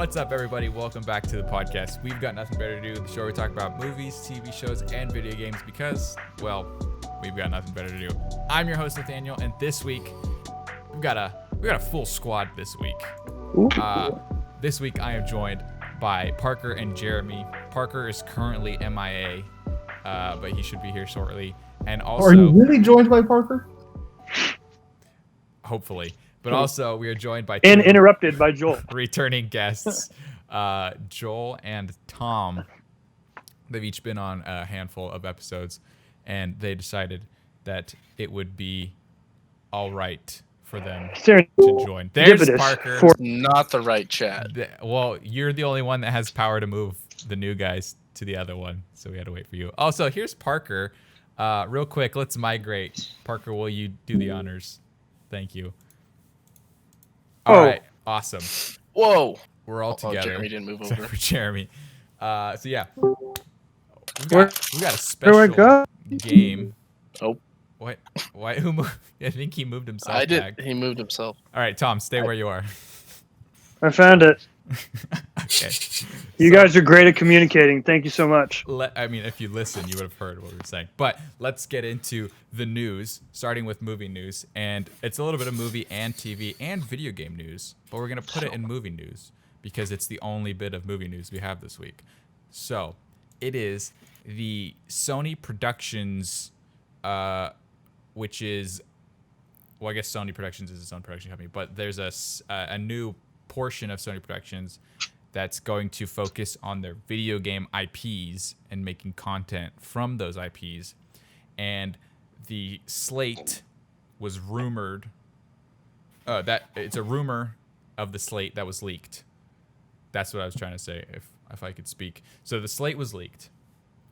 What's up, everybody? Welcome back to the podcast. We've got nothing better to do. The show where we talk about movies, TV shows, and video games because, well, we've got nothing better to do. I'm your host, Nathaniel, and this week we've got a full squad this week. This week I am joined by Parker and Jeremy. Parker is currently MIA, but he should be here shortly. And also, are you really joined by Parker? Hopefully. But also, we are joined by and interrupted by Joel. Returning guests, Joel and Tom. They've each been on a handful of episodes, and they decided that it would be all right for them to join. There's Parker. Not the right chat. Well, you're the only one that has power to move the new guys to the other one, so we had to wait for you. Also, here's Parker. Real quick, let's migrate. Parker, will you do the honors? Thank you. All right, awesome. Whoa. We're all together. Jeremy didn't move over. Except for Jeremy. So yeah, we got a special game. Oh. What? Why? Who moved? I think he moved himself. I did. Back. He moved himself. All right, Tom, stay where you are. I found it. Okay. You guys are great at communicating. Thank you so much. I mean, if you listen, you would have heard what we were saying. But let's get into the news, starting with movie news. And it's a little bit of movie and TV and video game news. But we're going to put it in movie news because it's the only bit of movie news we have this week. So it is the Sony Productions, which is, well, I guess Sony Productions is its own production company. But there's a new portion of Sony Productions that's going to focus on their video game IPs and making content from those IPs. And the slate was rumored that it's a rumor of the slate that was leaked. That's what I was trying to say, if I could speak. So the slate was leaked.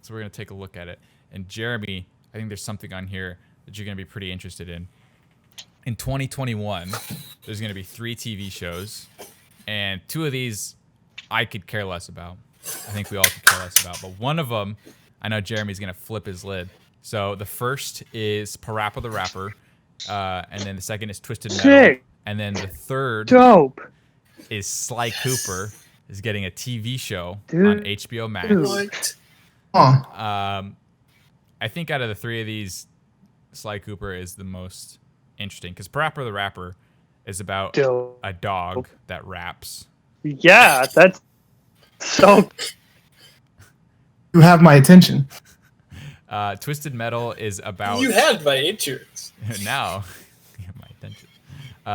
So we're going to take a look at it. And Jeremy, I think there's something on here that you're going to be pretty interested in. In 2021, there's going to be 3 TV shows, and 2 of these I could care less about. I think we all could care less about. But one of them, I know Jeremy's going to flip his lid. So the first is Parappa the Rapper, and then the second is Twisted Metal. Sick. And then the third is Sly Cooper is getting a TV show on HBO Max. I think out of the 3 of these, Sly Cooper is the most interesting because Parappa the Rapper is about a dog that raps. Yeah, that's so. You have my attention. Twisted Metal is about. You had my interest. Now, you have my attention.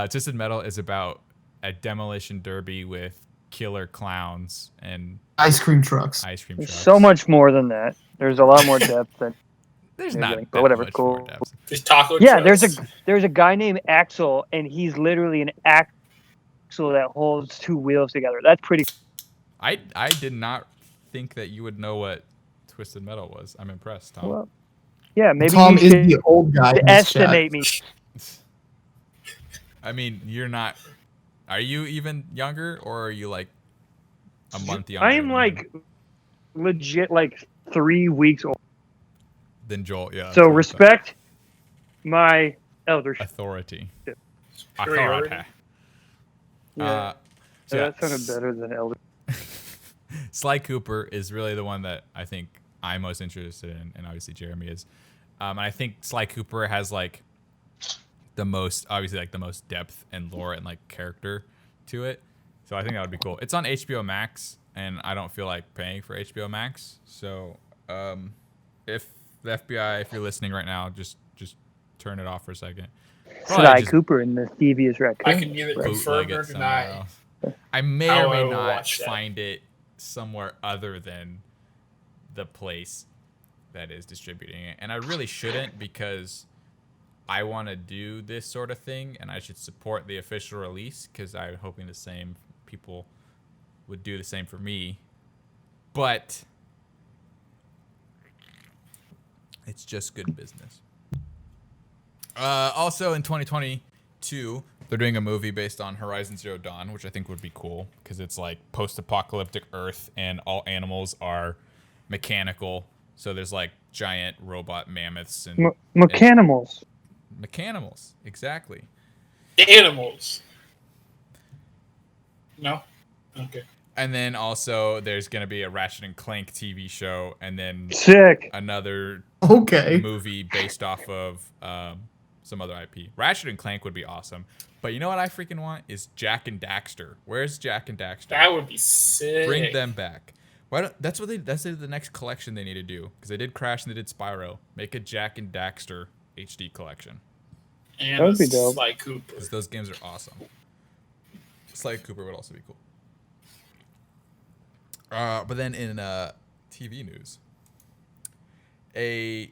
Twisted Metal is about a demolition derby with killer clowns and ice cream trucks. There's so much more than that. There's a lot more depth than. There's not, but whatever. Cool. There's taco. Yeah, trucks. there's a guy named Axel, and he's literally an axle that holds 2 wheels together. That's pretty. I did not think that you would know what Twisted Metal was. I'm impressed, Tom. Well, yeah, maybe Tom is the old guy. To estimate me. I mean, you're not. Are you even younger, or are you like a month younger? I am like legit like 3 weeks old. Than Joel, yeah. So respect my eldership. Authority. Superiority. Yeah. So that sounded better than elder. Sly Cooper is really the one that I think I'm most interested in, and obviously Jeremy is. And I think Sly Cooper has like the most depth and lore and like character to it. So I think that would be cool. It's on HBO Max, and I don't feel like paying for HBO Max. So if the FBI, if you're listening right now, just turn it off for a second. Sly Cooper in the Devious Raccoon. I can neither confirm or deny. I may or may not find it somewhere other than the place that is distributing it. And I really shouldn't because I want to do this sort of thing and I should support the official release because I'm hoping the same people would do the same for me. But it's just good business. Also in 2022, they're doing a movie based on Horizon Zero Dawn, which I think would be cool because it's like post-apocalyptic Earth and all animals are mechanical. So there's like giant robot mammoths and Mechanimals. Mechanimals, exactly. Animals. No? Okay. And then also there's gonna be a Ratchet and Clank TV show, and then Sick. another Okay. movie based off of some other IP. Ratchet and Clank would be awesome. But you know what I freaking want is Jack and Daxter. Where's Jack and Daxter? That would be sick. Bring them back. Why don't, that's the next collection they need to do, because they did Crash and they did Spyro. Make a Jack and Daxter HD collection, And That would be dope. Sly Cooper. because those games are awesome. Sly Cooper would also be cool. But then in TV news, I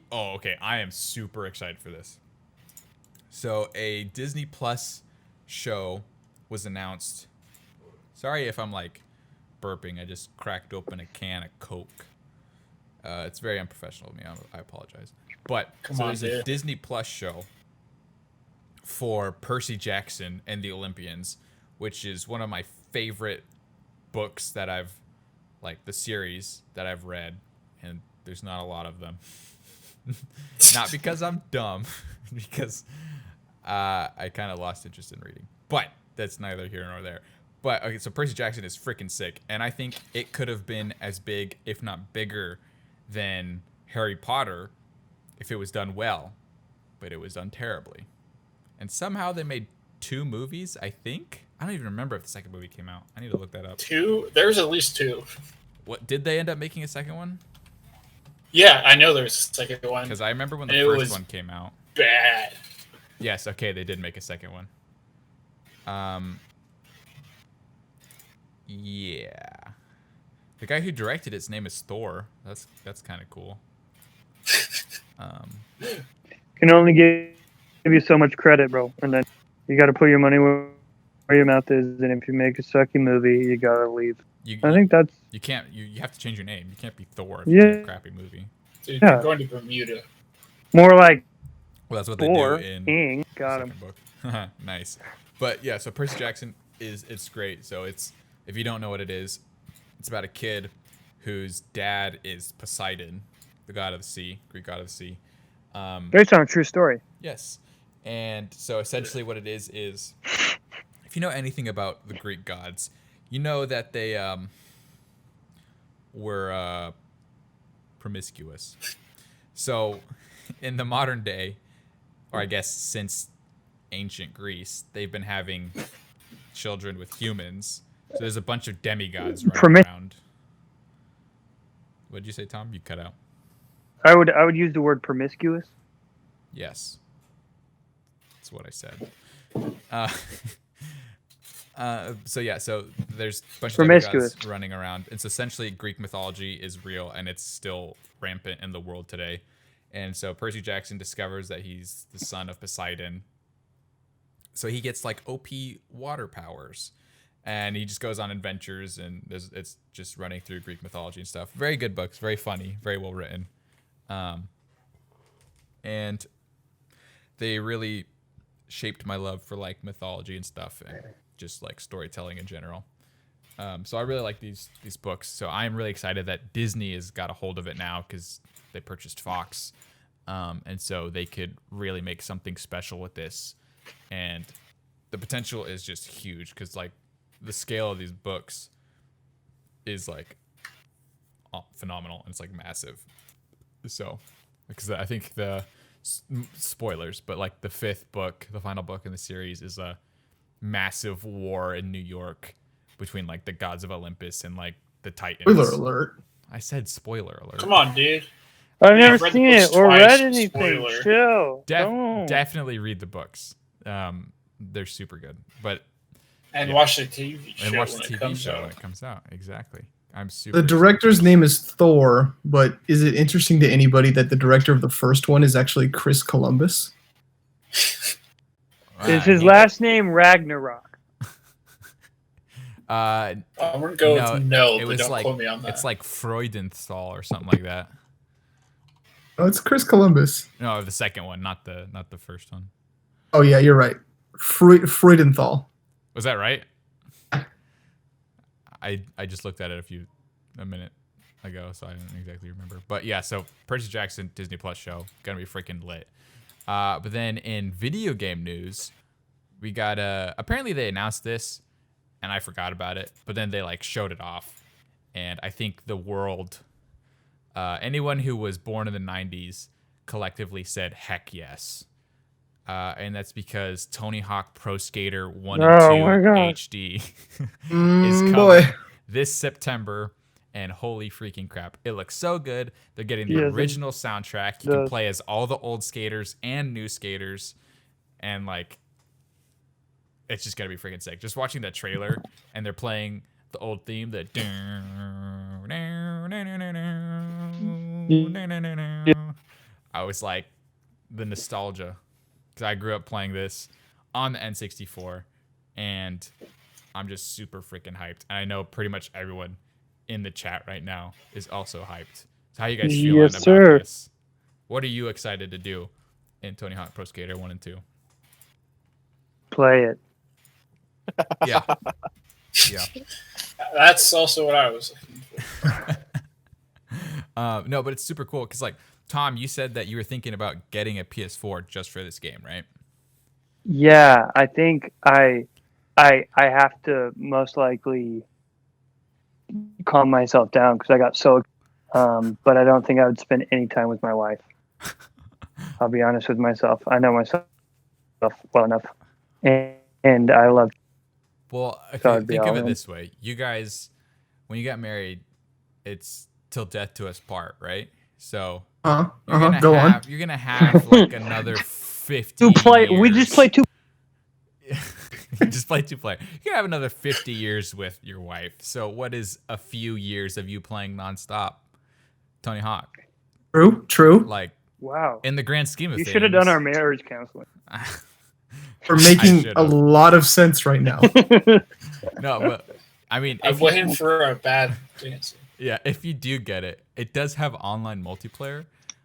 am super excited for this. So a Disney Plus show was announced. Sorry if I'm like burping. I just cracked open a can of Coke. It's very unprofessional of me. I apologize. But Come so on, there's a dude. Disney Plus show for Percy Jackson and the Olympians, which is one of my favorite books that I've, like, the series that I've read, and there's not a lot of them. Not because I'm dumb, because I kind of lost interest in reading. But that's neither here nor there. But okay, so Percy Jackson is freaking sick, and I think it could have been as big, if not bigger, than Harry Potter if it was done well, but it was done terribly. And somehow they made 2 movies, I think. I don't even remember if the second movie came out. I need to look that up. 2? There's at least 2. What did they end up making a second one? Yeah, I know there's a second one. Because I remember when the It first was one came out. Bad. Yes, okay, they did make a second one. Yeah. The guy who directed its name is Thor. That's kind of cool. Can only give you so much credit, bro. And then you got to put your money where your mouth is. And if you make a sucky movie, you got to leave. I think that's... You can't. You have to change your name. You can't be Thor if you Yeah. make a crappy movie. Dude, Yeah. you're going to Bermuda. more like Well, that's what they Thor. do in King. the Got him. second book. Nice. But yeah, so Percy Jackson it's great. So it's, if you don't know what it is, it's about a kid whose dad is Poseidon, the god of the sea, Greek god of the sea. Based on a true story. Yes. And so essentially what it is if you know anything about the Greek gods, you know that they were promiscuous. So in the modern day, or I guess since ancient Greece, they've been having children with humans. So there's a bunch of demigods running around. What did you say, Tom? You cut out. I would use the word promiscuous. Yes. That's what I said. So yeah, so there's a bunch of Promiscuous. demigods running around. It's essentially Greek mythology is real, and it's still rampant in the world today. And so Percy Jackson discovers that he's the son of Poseidon. So he gets like OP water powers. And he just goes on adventures, and it's just running through Greek mythology and stuff. Very good books, very funny, very well written. And they really shaped my love for like mythology and stuff, and just like storytelling in general. So I really like these books. So I'm really excited that Disney has got a hold of it now, because they purchased Fox, and so they could really make something special with this. And the potential is just huge, because like the scale of these books is like phenomenal, and it's like massive. So, because I think the spoilers, but like the 5th book, the final book in the series, is a massive war in New York between like the gods of Olympus and like the Titans. Spoiler alert. I said spoiler alert. Come on, dude. I've never I've read the seen it books or twice, read anything. spoiler. Chill. Don't. Definitely read the books. They're super good. But And Yeah. watch the TV show and watch the when it TV comes show out. when it comes out. Exactly. I'm super. The director's name is Thor, but is it interesting to anybody that the director of the first one is actually Chris Columbus? Is his last name Ragnarok? I'm gonna go with no, it but was don't like quote me on that. it's like Freudenthal or something like that. Oh, it's Chris Columbus. No, the second one, not the first one. Oh yeah, you're right. Freudenthal. Was that right? I just looked at it a minute ago, so I didn't exactly remember. But yeah, so Percy Jackson Disney Plus show gonna be freaking lit. But then in video game news, we got apparently they announced this, and I forgot about it. But then they like showed it off, and I think the world, anyone who was born in the 90s, collectively said heck yes. And that's because Tony Hawk Pro Skater 1 and 2 my God. HD is coming boy. this September. And holy freaking crap, it looks so good. They're getting the Yes, it original soundtrack. You can does. play as all the old skaters and new skaters. And like, it's just gonna be freaking sick. Just watching that trailer and they're playing the old theme, the I was like, the nostalgia. Because I grew up playing this on the N64. And I'm just super freaking hyped. And I know pretty much everyone in the chat right now is also hyped. So how you guys feeling Yes, about sir. this? What are you excited to do in Tony Hawk Pro Skater 1 and 2? Play it. Yeah. Yeah. That's also what I was looking for. No, but it's super cool because, like, Tom, you said that you were thinking about getting a PS4 just for this game, right? Yeah, I think I have to most likely calm myself down because I got so. But I don't think I would spend any time with my wife. I'll be honest with myself. I know myself well enough, and I love. Well, So okay, I'd be think of all it in. this way: you guys, when you got married, it's till death do us part, right? So you're gonna Go on. have you're gonna have like another 50 We just play years. two. Just play two player. You have another 50 years with your wife. So what is a few years of you playing nonstop Tony Hawk? True. Like, Wow. in the grand scheme of You things. should have done our marriage counseling. We're making should've. a lot of sense right now. No, but I mean, I'm if you, waiting for a bad answer. yeah, if you do get it, it does have online multiplayer,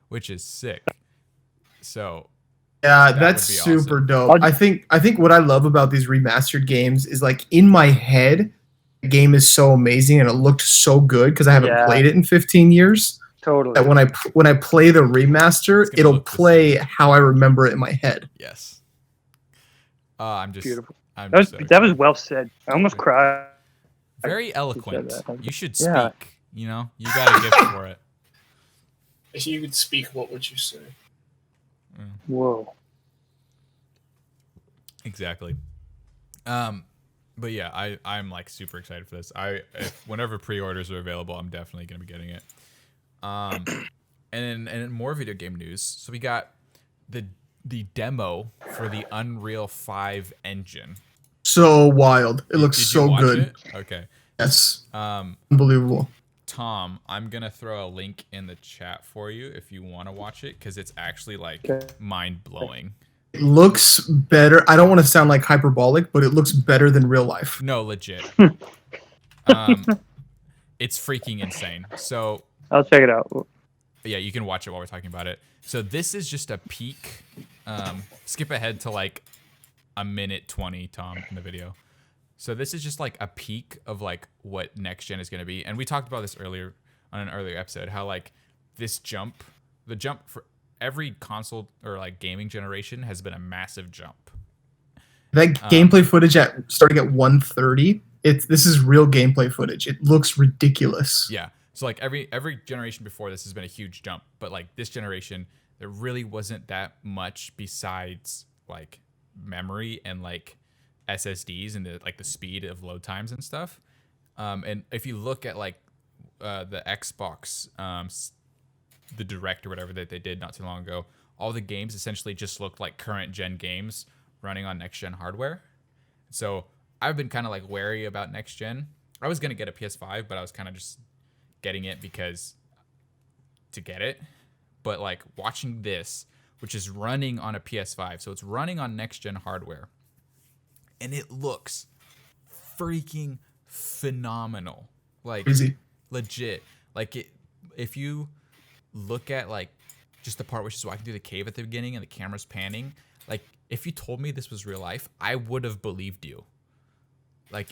which is sick. So Yeah, That that's would be super awesome. dope. I think what I love about these remastered games is like in my head, the game is so amazing and it looked so good because I haven't Yeah. played it in 15 years. Totally. That when I play the remaster, It's gonna it'll look the play how I remember it in my head. yes. I'm just Beautiful. I'm That was just so that was excited. well said. I almost cried. Very eloquent. that. You should Yeah. speak. You know, you got a gift for it. If you could speak, what would you say? Whoa. Exactly. But yeah, I'm like super excited for this. Whenever pre-orders are available, I'm definitely gonna be getting it. And in more video game news, so we got the demo for the Unreal 5 engine. So wild. It looks Did you so watch good. it? Okay. Yes. Unbelievable. Tom, I'm gonna throw a link in the chat for you if you want to watch it because it's actually like Okay. mind blowing. It looks better. I don't want to sound like hyperbolic, but it looks better than real life. No, legit. It's freaking insane. So I'll check it out. yeah, you can watch it while we're talking about it. So this is just a peek. Skip ahead to like a minute 20, Tom, in the video. So this is just like a peek of like what next gen is going to be. And we talked about this earlier on an earlier episode, how like the jump for every console or like gaming generation has been a massive jump. That gameplay footage starting at 130, this is real gameplay footage. It looks ridiculous. Yeah. So like every generation before this has been a huge jump, but like this generation, there really wasn't that much besides like memory and like SSDs and the speed of load times and stuff. And if you look at like the Xbox, the Direct or whatever that they did not too long ago, all the games essentially just looked like current gen games running on next gen hardware. So I've been kind of like wary about next gen. I was gonna get a PS5, but I was kind of just getting it because to get it. But like watching this, which is running on a PS5, so it's running on next gen hardware, and it looks freaking phenomenal. Like Crazy. legit. Like if you look at like just the part where she's walking through the cave at the beginning and the camera's panning, like if you told me this was real life, I would have believed you. Like,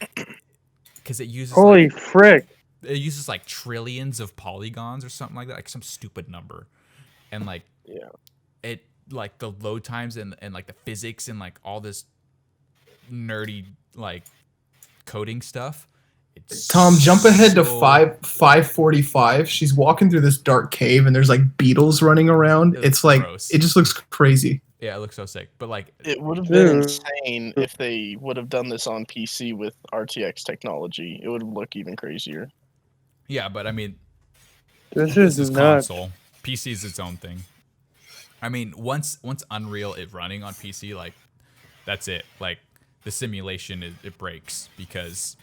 because it uses Holy frick. it uses like trillions of polygons or something like that, like some stupid number, and like it like the load times and like the physics and like all this nerdy like coding stuff. It's Tom, jump ahead to so- 5:45. She's walking through this dark cave, and there's like beetles running around. It looks It's like gross. it just looks crazy. Yeah, it looks so sick. But like, It would have been Dude. insane if they would have done this on PC with RTX technology. It would look even crazier. yeah, but I mean, This this is is nuts. console. PC is its own thing. I mean, once Unreal is running on PC, like that's it. Like the simulation it breaks because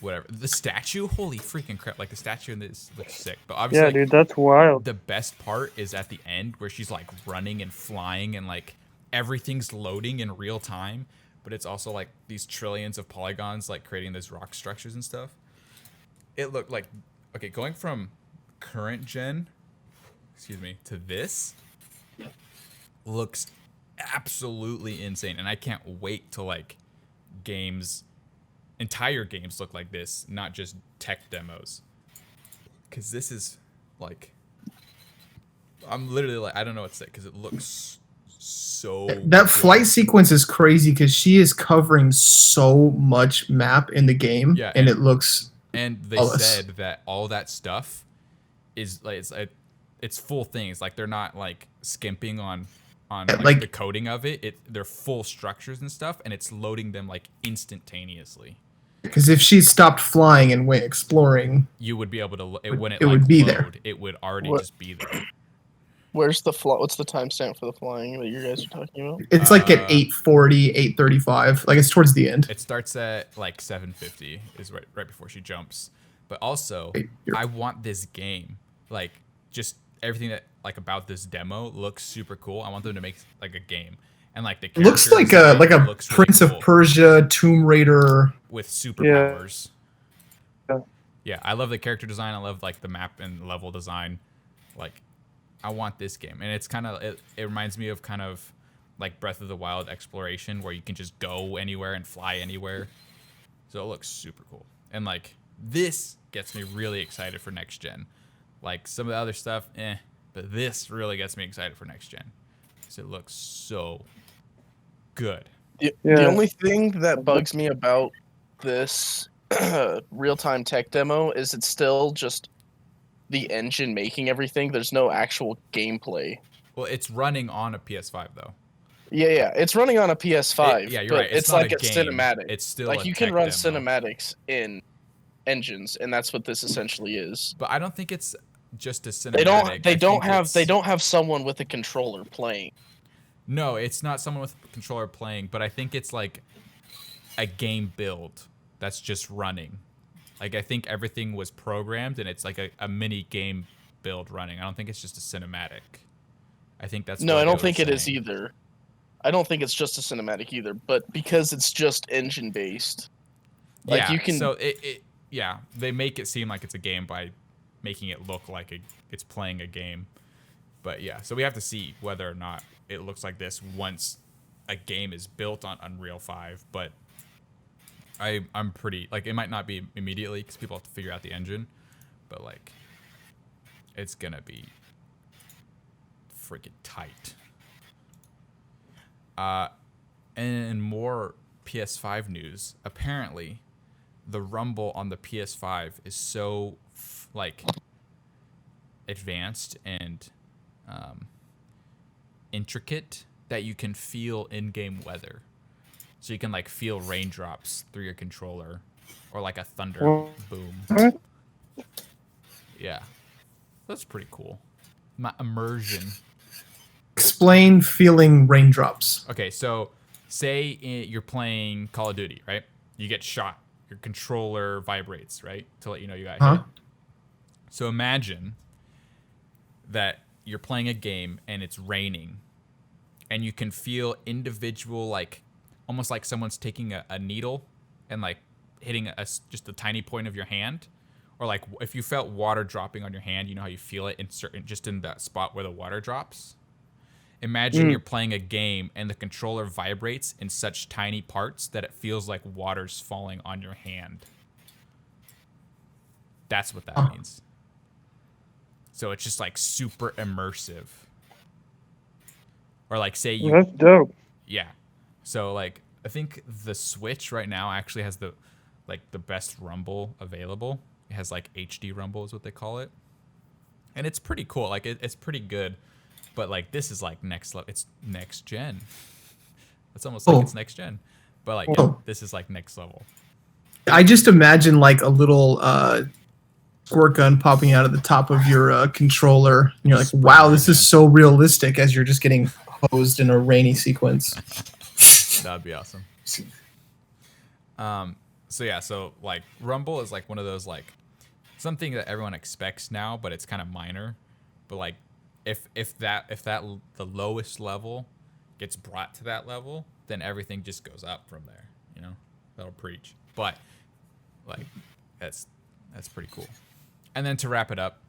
whatever. The statue, holy freaking crap! Like the statue in this looks sick. But obviously, Yeah, like, dude, that's wild. the best part is at the end where she's like running and flying and like everything's loading in real time. But it's also like these trillions of polygons like creating those rock structures and stuff. It looked like okay, going from current gen, to this looks absolutely insane, and I can't wait to like entire games look like this, not just tech demos. Cause this is like, I'm literally like, I don't know what to say, cause it looks so. That good. flight sequence is crazy because she is covering so much map in the game, Yeah, and and- it looks And they flawless. said that all that stuff is like it's full things. Like they're not like skimping on like- the coding of it. They're full structures and stuff, and it's loading them like instantaneously. because if she stopped flying and went exploring, You would be able to. It wouldn't It like would be load. there. It would already What- just be there. Where's the what's the timestamp for the flying that you guys are talking about? it's like at Uh, 8:40, 8:35. Like it's towards the end. It starts at like 7:50 is right before she jumps. But also, Wait, you're- I want this game. Like just everything that like about this demo looks super cool. I want them to make like a game. And like the It looks character like design a looks really Prince cool of Persia, Tomb Raider. with superpowers. Yeah. Yeah, I love the character design. I love like the map and level design. Like I want this game. And it's kind of it reminds me of kind of like Breath of the Wild exploration where you can just go anywhere and fly anywhere. So it looks super cool. And like this gets me really excited for next gen. Like some of the other stuff, but this really gets me excited for next gen. Because it looks so good. The Yeah. only thing that bugs me about this real-time tech demo is it's still just the engine making everything. There's no actual gameplay. Well, it's running on a PS5 though. Yeah, it's running on a PS5. Yeah, you're but right. It's not like a game. cinematic. It's still Like a you can tech run demo. cinematics in engines, and that's what this essentially is. But I don't think it's just a cinematic. They I don't think have someone with a controller playing. No, it's not someone with a controller playing, but I think it's like a game build that's just running. Like I think everything was programmed and it's like a mini game build running. I don't think it's just a cinematic. I think that's No, what I they don't were think it is saying. either. I don't think it's just a cinematic either, but because it's just engine based. Like Yeah, you can so they make it seem like it's a game by making it look like it's playing a game. But yeah, so we have to see whether or not it looks like this once a game is built on Unreal 5, but I'm pretty like it might not be immediately because people have to figure out the engine, but like it's gonna be freaking tight. And more PS5 news. Apparently, the rumble on the PS5 is so like advanced and intricate that you can feel in-game weather. So you can like feel raindrops through your controller, or like a thunder boom. What? Yeah, that's pretty cool. My immersion. Explain feeling raindrops. Okay, so say you're playing Call of Duty, right? You get shot. Your controller vibrates, right? To let you know you got hit. So imagine that you're playing a game and it's raining and you can feel individual, like almost like someone's taking a needle and like hitting just the tiny point of your hand. Or like if you felt water dropping on your hand, you know how you feel it just in that spot where the water drops. Imagine you're playing a game and the controller vibrates in such tiny parts that it feels like water's falling on your hand. That's what that means. So it's just like super immersive. Or like say you That's dope. yeah. So like I think the Switch right now actually has the best rumble available. It has like HD rumble is what they call it, and it's pretty cool. Like it's pretty good, but like this is like next level. It's next gen. It's almost like it's next gen, but like this is like next level. I just imagine like a little squirt gun popping out of the top of your controller, and you're like, "Wow, this is so realistic." As you're just getting hosed in a rainy sequence. That'd be awesome. So yeah, so like Rumble is like one of those like something that everyone expects now, but it's kind of minor. But like if that the lowest level gets brought to that level, then everything just goes up from there. You know, that'll preach. But like that's pretty cool. And then to wrap it up,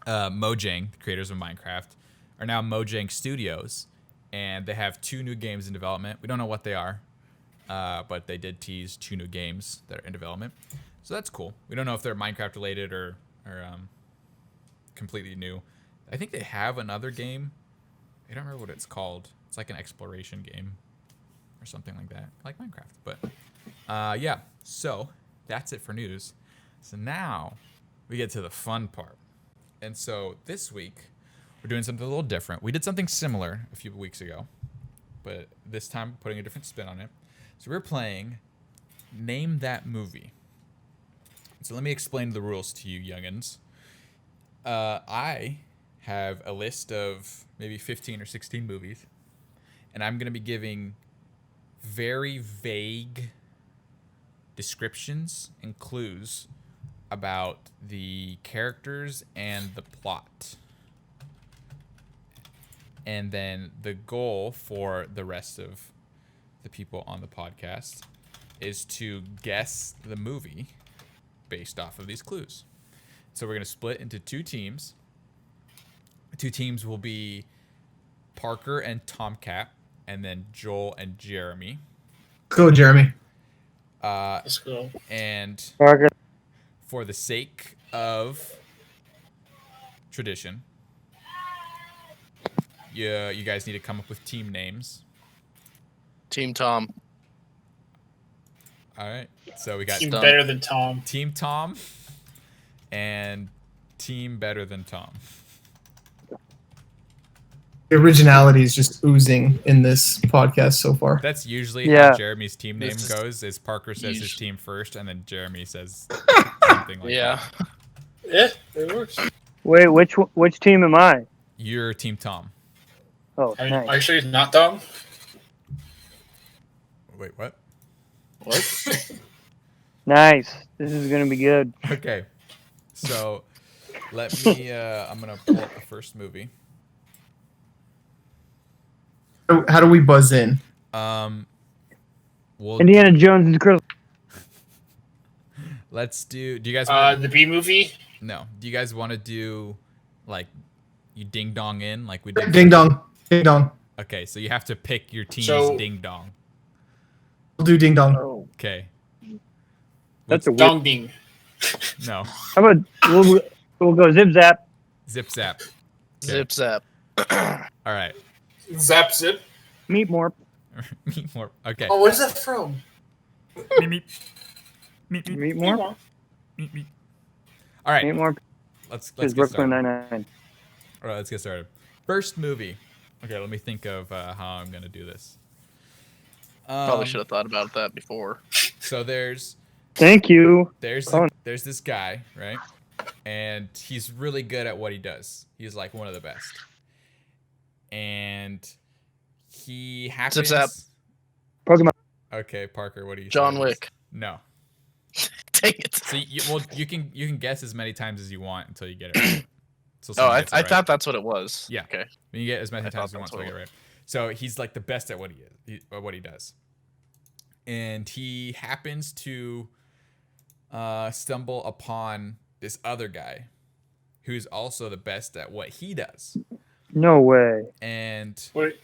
Mojang, the creators of Minecraft, are now Mojang Studios, and they have 2 new games in development. We don't know what they are, but they did tease 2 new games that are in development. So that's cool. We don't know if they're Minecraft related or completely new. I think they have another game. I don't remember what it's called. It's like an exploration game or something like that, like Minecraft. But yeah, so that's it for news. So now we get to the fun part. And so this week, we're doing something a little different. We did something similar a few weeks ago, but this time putting a different spin on it. So we're playing Name That Movie. So let me explain the rules to you youngins. I have a list of maybe 15 or 16 movies, and I'm going to be giving very vague descriptions and clues about the characters and the plot. And then the goal for the rest of the people on the podcast is to guess the movie based off of these clues. So we're going to split into 2 teams. The 2 teams will be Parker and Tomkatt, and then Joel and Jeremy. Go, Jeremy. Let's go. And Parker. for the sake of tradition, you guys need to come up with team names. Team Tom. All right. So we got Team better than Tom. Team Tom and Team Better Than Tom. The originality is just oozing in this podcast so far. That's usually Yeah. how Jeremy's team name This is goes. Is Parker says his usually- team first, and then Jeremy says something like Yeah. that. Yeah, it works. Wait, which team am I? You're Team Tom. Oh, Are you nice. sure he's not Tom? Wait, what? What? Nice. This is gonna be good. Okay. So let me. I'm gonna pull up the first movie. How do we buzz in? We'll Indiana Jones and the Crystal. let's do. Do you guys? Wanna, The B movie. no. Do you guys want to do like you ding dong in like we did? Ding dong. Ding dong. Okay, so you have to pick your team's So- ding dong. We'll do ding dong. Oh, Okay. that's a weird. Dong Ding. No. How about we'll go zip zap. Zip zap. Zip zap. All right. Zap Zip. Meet more. Meet more. Okay. Oh, where's that from? Meet. Meet more. Meet. All right. Meet more. Let's Is get Brooklyn started. Nine-Nine. All right, let's get started. First movie. Okay, let me think of how I'm gonna do this. Probably should have thought about that before. So there's Thank you. Colin. there's this guy, right? And he's really good at what he does. He's like one of the best. And he happens. Zap. Pokemon. Okay, Parker, what do you? John say it is? Wick. No. Dang it. So you can guess as many times as you want until you get it right. So Oh, someone I gets it right. thought that's what it was. Yeah. Okay. You get as many I times as thought you want that's until you what get it right. So he's like the best at what he is, what he does. And he happens to stumble upon this other guy who's also the best at what he does. No way. And Wait.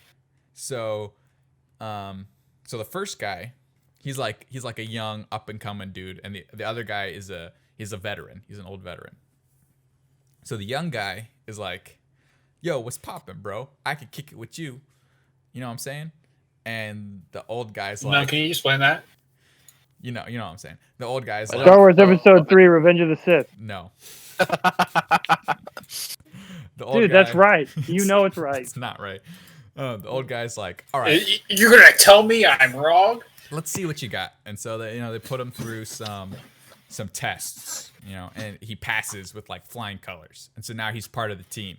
so the first guy, he's like a young up and coming dude, and the other guy he's a veteran. He's an old veteran. So the young guy is like, "Yo, what's poppin', bro? I could kick it with you." You know what I'm saying? and the old guy's No, like, can you explain that? you know what I'm saying. The old guy's like, Star Wars Episode 3: Revenge of the Sith. no. The old Dude, guy, that's right. You know it's right. It's not right. The old guy's like, all right, You're gonna tell me I'm wrong? let's see what you got. And so they put him through some tests, and he passes with like flying colors. And so now he's part of the team.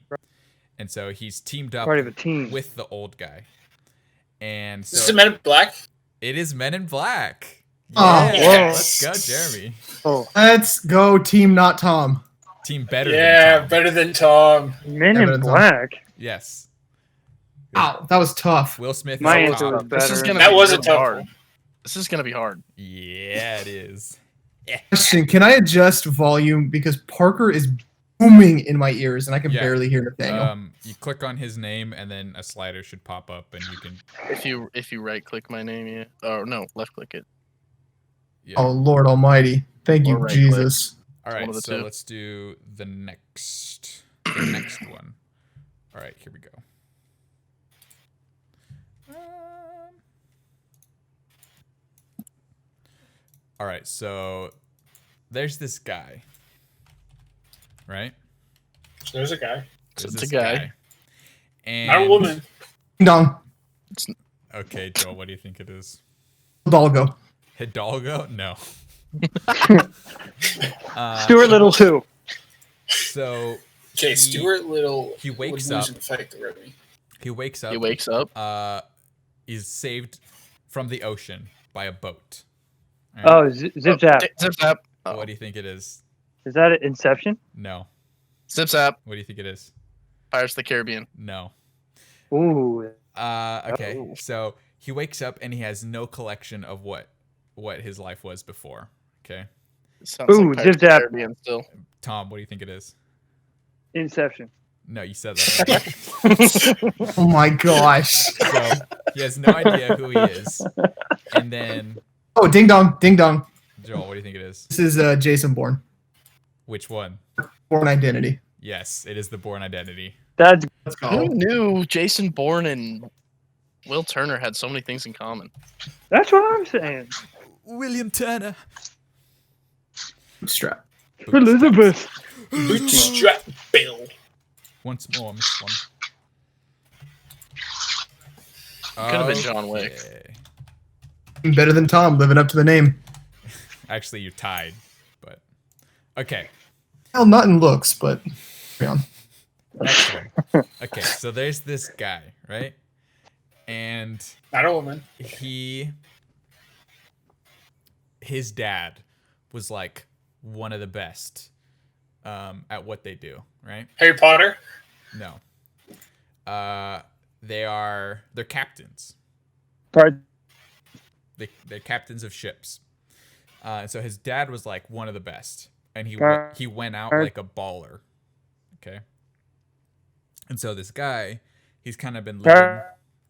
And so he's teamed up Part of a team. with the old guy. And Is this so Men in Black? it is Men in Black. Oh, Yeah, whoa. let's go, Jeremy. Oh, Let's go, team, not Tom. Team better Yeah, than Tom. better than Tom. Men Yeah, in but Black. Yes. Ow, that was tough. Will Smith My is answer was top. better. This is gonna That be was a really tough hard. one. This is gonna be hard. Yeah, it is. Question: can I adjust volume because Parker is booming in my ears and I can Yeah. barely hear Nathaniel? You click on his name and then a slider should pop up and you can. If you right click my name, yeah. Oh no, left click it. Yeah. Oh Lord Almighty! Thank you, Or right Jesus. All right, one of the so two. let's do the next one. All right, here we go. All right, so there's this guy, right? There's a guy. There's It's a this guy. And Not a woman. Ding dong, Okay, Joel, what do you think it is? Hidalgo. Hidalgo? No. Stuart Little 2. So Okay, Stuart Little. he wakes would lose up. in the fight already. he wakes up. He wakes up. Is saved from the ocean by a boat. All right, Oh, Zip Zap. Zip zap. Oh. What do you think it is? Is that Inception? No. Zip zap. What do you think it is? Pirates of the Caribbean. No. Ooh. Okay. Oh. So he wakes up and he has no collection of what his life was before. Okay. Sounds Ooh, like Pirates of Zip the Zap. Caribbean still. Tom, what do you think it is? Inception. No, you said that. Oh my gosh! So he has no idea who he is. And then Oh, ding dong, ding dong. Joel, what do you think it is? This is Jason Bourne. Which one? Bourne Identity. Yes, it is the Bourne Identity. That's Let's Who go. knew Jason Bourne and Will Turner had so many things in common? what I'm saying. William Turner. Strap. Elizabeth. Bootstrap Bill. Once more, Miss One. Could have been John Wick. Okay. Better than Tom, living up to the name. Actually, you're tied, but okay. Well, not in looks, but carry on. Next one. Okay, so there's this guy, right? And Not a woman. his dad was like one of the best at what they do, right? Harry Potter. No. They're captains. Part. They're captains of ships. And so his dad was like one of the best, and he went out like a baller. Okay. And so this guy, he's kind of been living.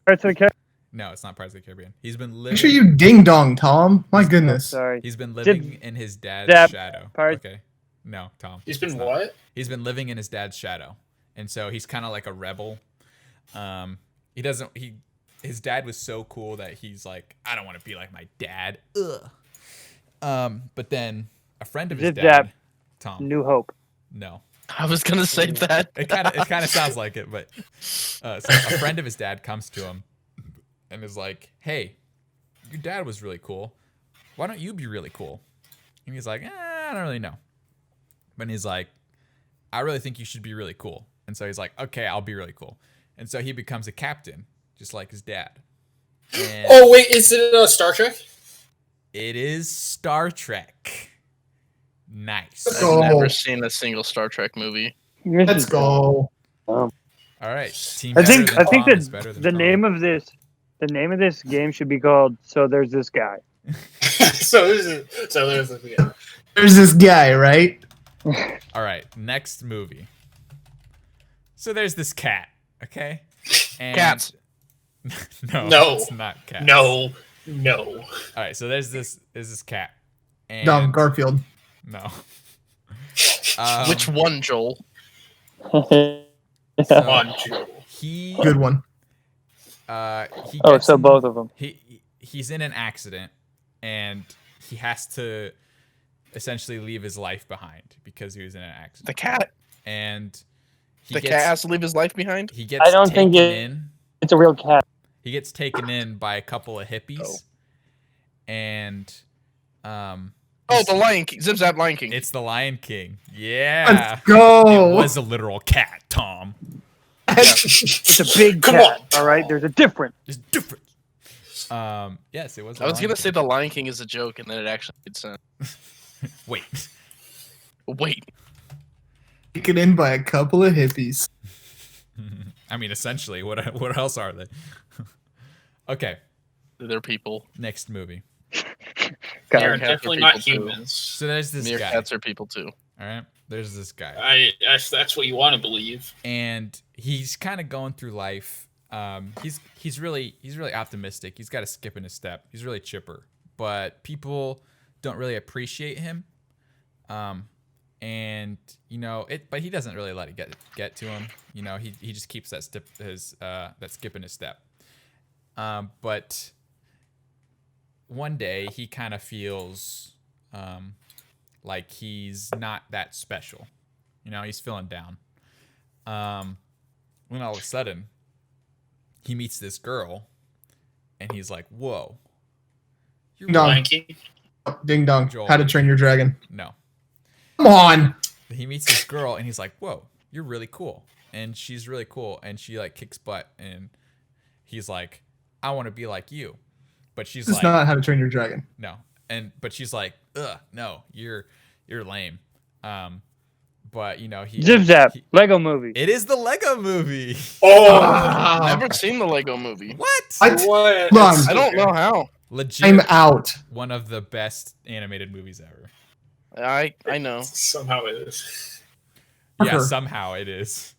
Parts of the Caribbean. No, it's not Pirates of the Caribbean. He's been living. Make sure you ding dong, Tom. My goodness. Sorry. He's been living in his dad's Zap. shadow. Pirates. Okay. No, Tom. He's been it's not. what? He's been living in his dad's shadow, and so he's kind of like a rebel. He doesn't. His dad was so cool that he's like, I don't want to be like my dad. Ugh. But then a friend of his Zip dad, Zap. Tom. New Hope. No. I was gonna say that. It kind of sounds like it, but so a friend of his dad comes to him and is like, "Hey, your dad was really cool. Why don't you be really cool?" And he's like, "I don't really know." But he's like, "I really think you should be really cool." And so he's like, "Okay, I'll be really cool." And so he becomes a captain, just like his dad. And Oh wait, is it Star Trek? it is Star Trek. Nice. Let's I've go. never seen a single Star Trek movie. Let's go. All right. Team I think better than Tom is that better than the Tom. name of this game should be called So There's This Guy. so there's yeah. There's this guy, right? All right, next movie. So there's this cat, okay? And Cats. No. it's not cat. No. All right, so there's this cat. And No, Garfield. No. Which one, Joel? Come on, Joe. He Good one. he Oh, gets so in- both of them. he's in an accident, and he has to essentially leave his life behind because he was in an accident. The cat. And The cat has to leave his life behind. he gets I don't think taken in. it's a real cat. He gets taken in by a couple of hippies, Oh. and Oh, the Lion King. Zip Zap Lion King. it's the Lion King. Yeah, Let's go. it was a literal cat, Tom. It's a big Come cat. on. All right, there's a difference. It's different. Yes, it was. I was Lion gonna say King. the Lion King is a joke, and then it actually made sense. Wait. Wait. Taken in by a couple of hippies. I mean, essentially, what else are they? Okay, They're people. next movie. Got They're it. Meerkats are definitely not people, too. humans. So there's this guy. Meerkats are people too. All right, there's this guy, That's what you want to believe. and he's kind of going through life. He's really optimistic. He's got a skip in his step. He's really chipper, but people don't really appreciate him. And but he doesn't really let it get to him. He just keeps that skip in his step. But one day he kind of feels like he's not that special. He's feeling down. When all of a sudden he meets this girl, and he's like, "Whoa, you're No. Lion King. Ding dong. Joel. How to Train Your Dragon. no." Come on. He meets this girl, and he's like, "Whoa, you're really cool," and she's really cool, and she like kicks butt, and he's like, "I want to be like you," but she's This is like, not How to Train Your Dragon. "No," but she's like, "Ugh, no, you're lame." But he Zip Zap. he- Lego movie. it is the Lego Movie. Oh, Never seen the Lego Movie. What? What? what? Hold on. I don't know how. Legit, I'm out. one of the best animated movies ever. I know. Somehow it is. Yeah, Parker. somehow it is.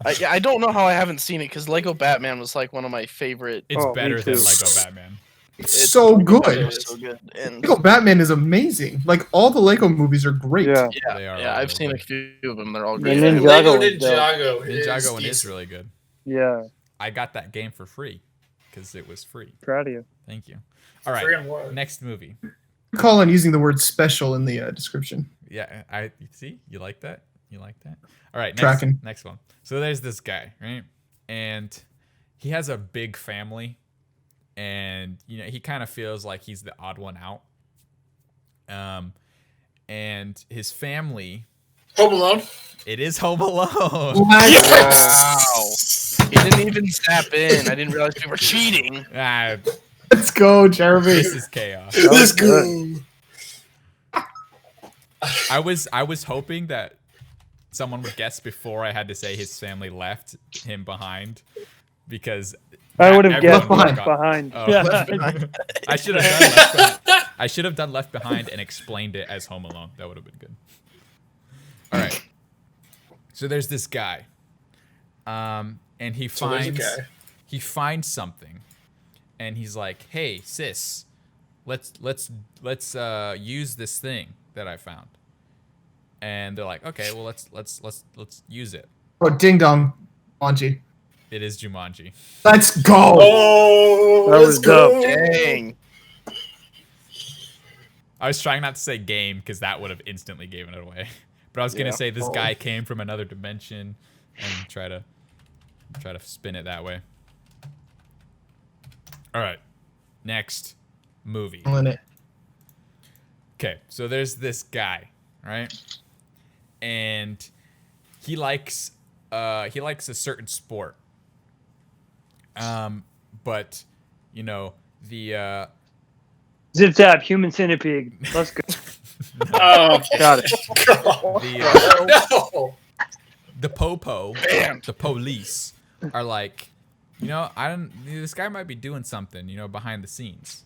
I don't know how I haven't seen it because Lego Batman was like one of my favorite. It's Oh, me better than too. Lego Batman. It's so It good. was so good. And Lego Batman is amazing. Like all the Lego movies are great. Yeah. yeah, They are yeah, all I've seen a really few of them. They're all The great. Ninjago Lego was dope. Ninjago. Ninjago one is decent. really good. Yeah. I got that game for free because it was free. Proud of you. Thank you. All right, Friggin' what? next movie. Colin using the word special in the description. Yeah, I see. You like that? You like that? All right, Tracking. next one. So there's this guy, right? And he has a big family, and he kind of feels like he's the odd one out. And his family, Home Alone. it is Home Alone. Wow. He didn't even zap in. I didn't realize we were cheating. Ah, Let's go, Jeremy. this is chaos. Let's good. go. I was hoping that someone would guess before I had to say his family left him behind, because I would have everyone guessed would've Left got- behind. Oh. Yeah. Left Behind. I should have done Left Behind. I should have done Left Behind and explained it as Home Alone. That would have been good. All right. So there's this guy, and he So there's a finds guy. something, and he's like, "Hey, sis, let's use this thing that I found." And they're like, "Okay, well let's use it." Oh, ding dong. Jumanji. It is Jumanji. Let's go. Oh, That let's was go. Dang. I was trying not to say game because that would have instantly given it away. But I was gonna Yeah. say this guy came from another dimension, and try to spin it that way. All right, next movie. In it. Okay, so there's this guy, right? And he likes a certain sport. But the Zip Zap. Human Centipede. Let's go. Oh, Got it. God. the No. the popo, Bam. the police are like, this guy might be doing something, behind the scenes.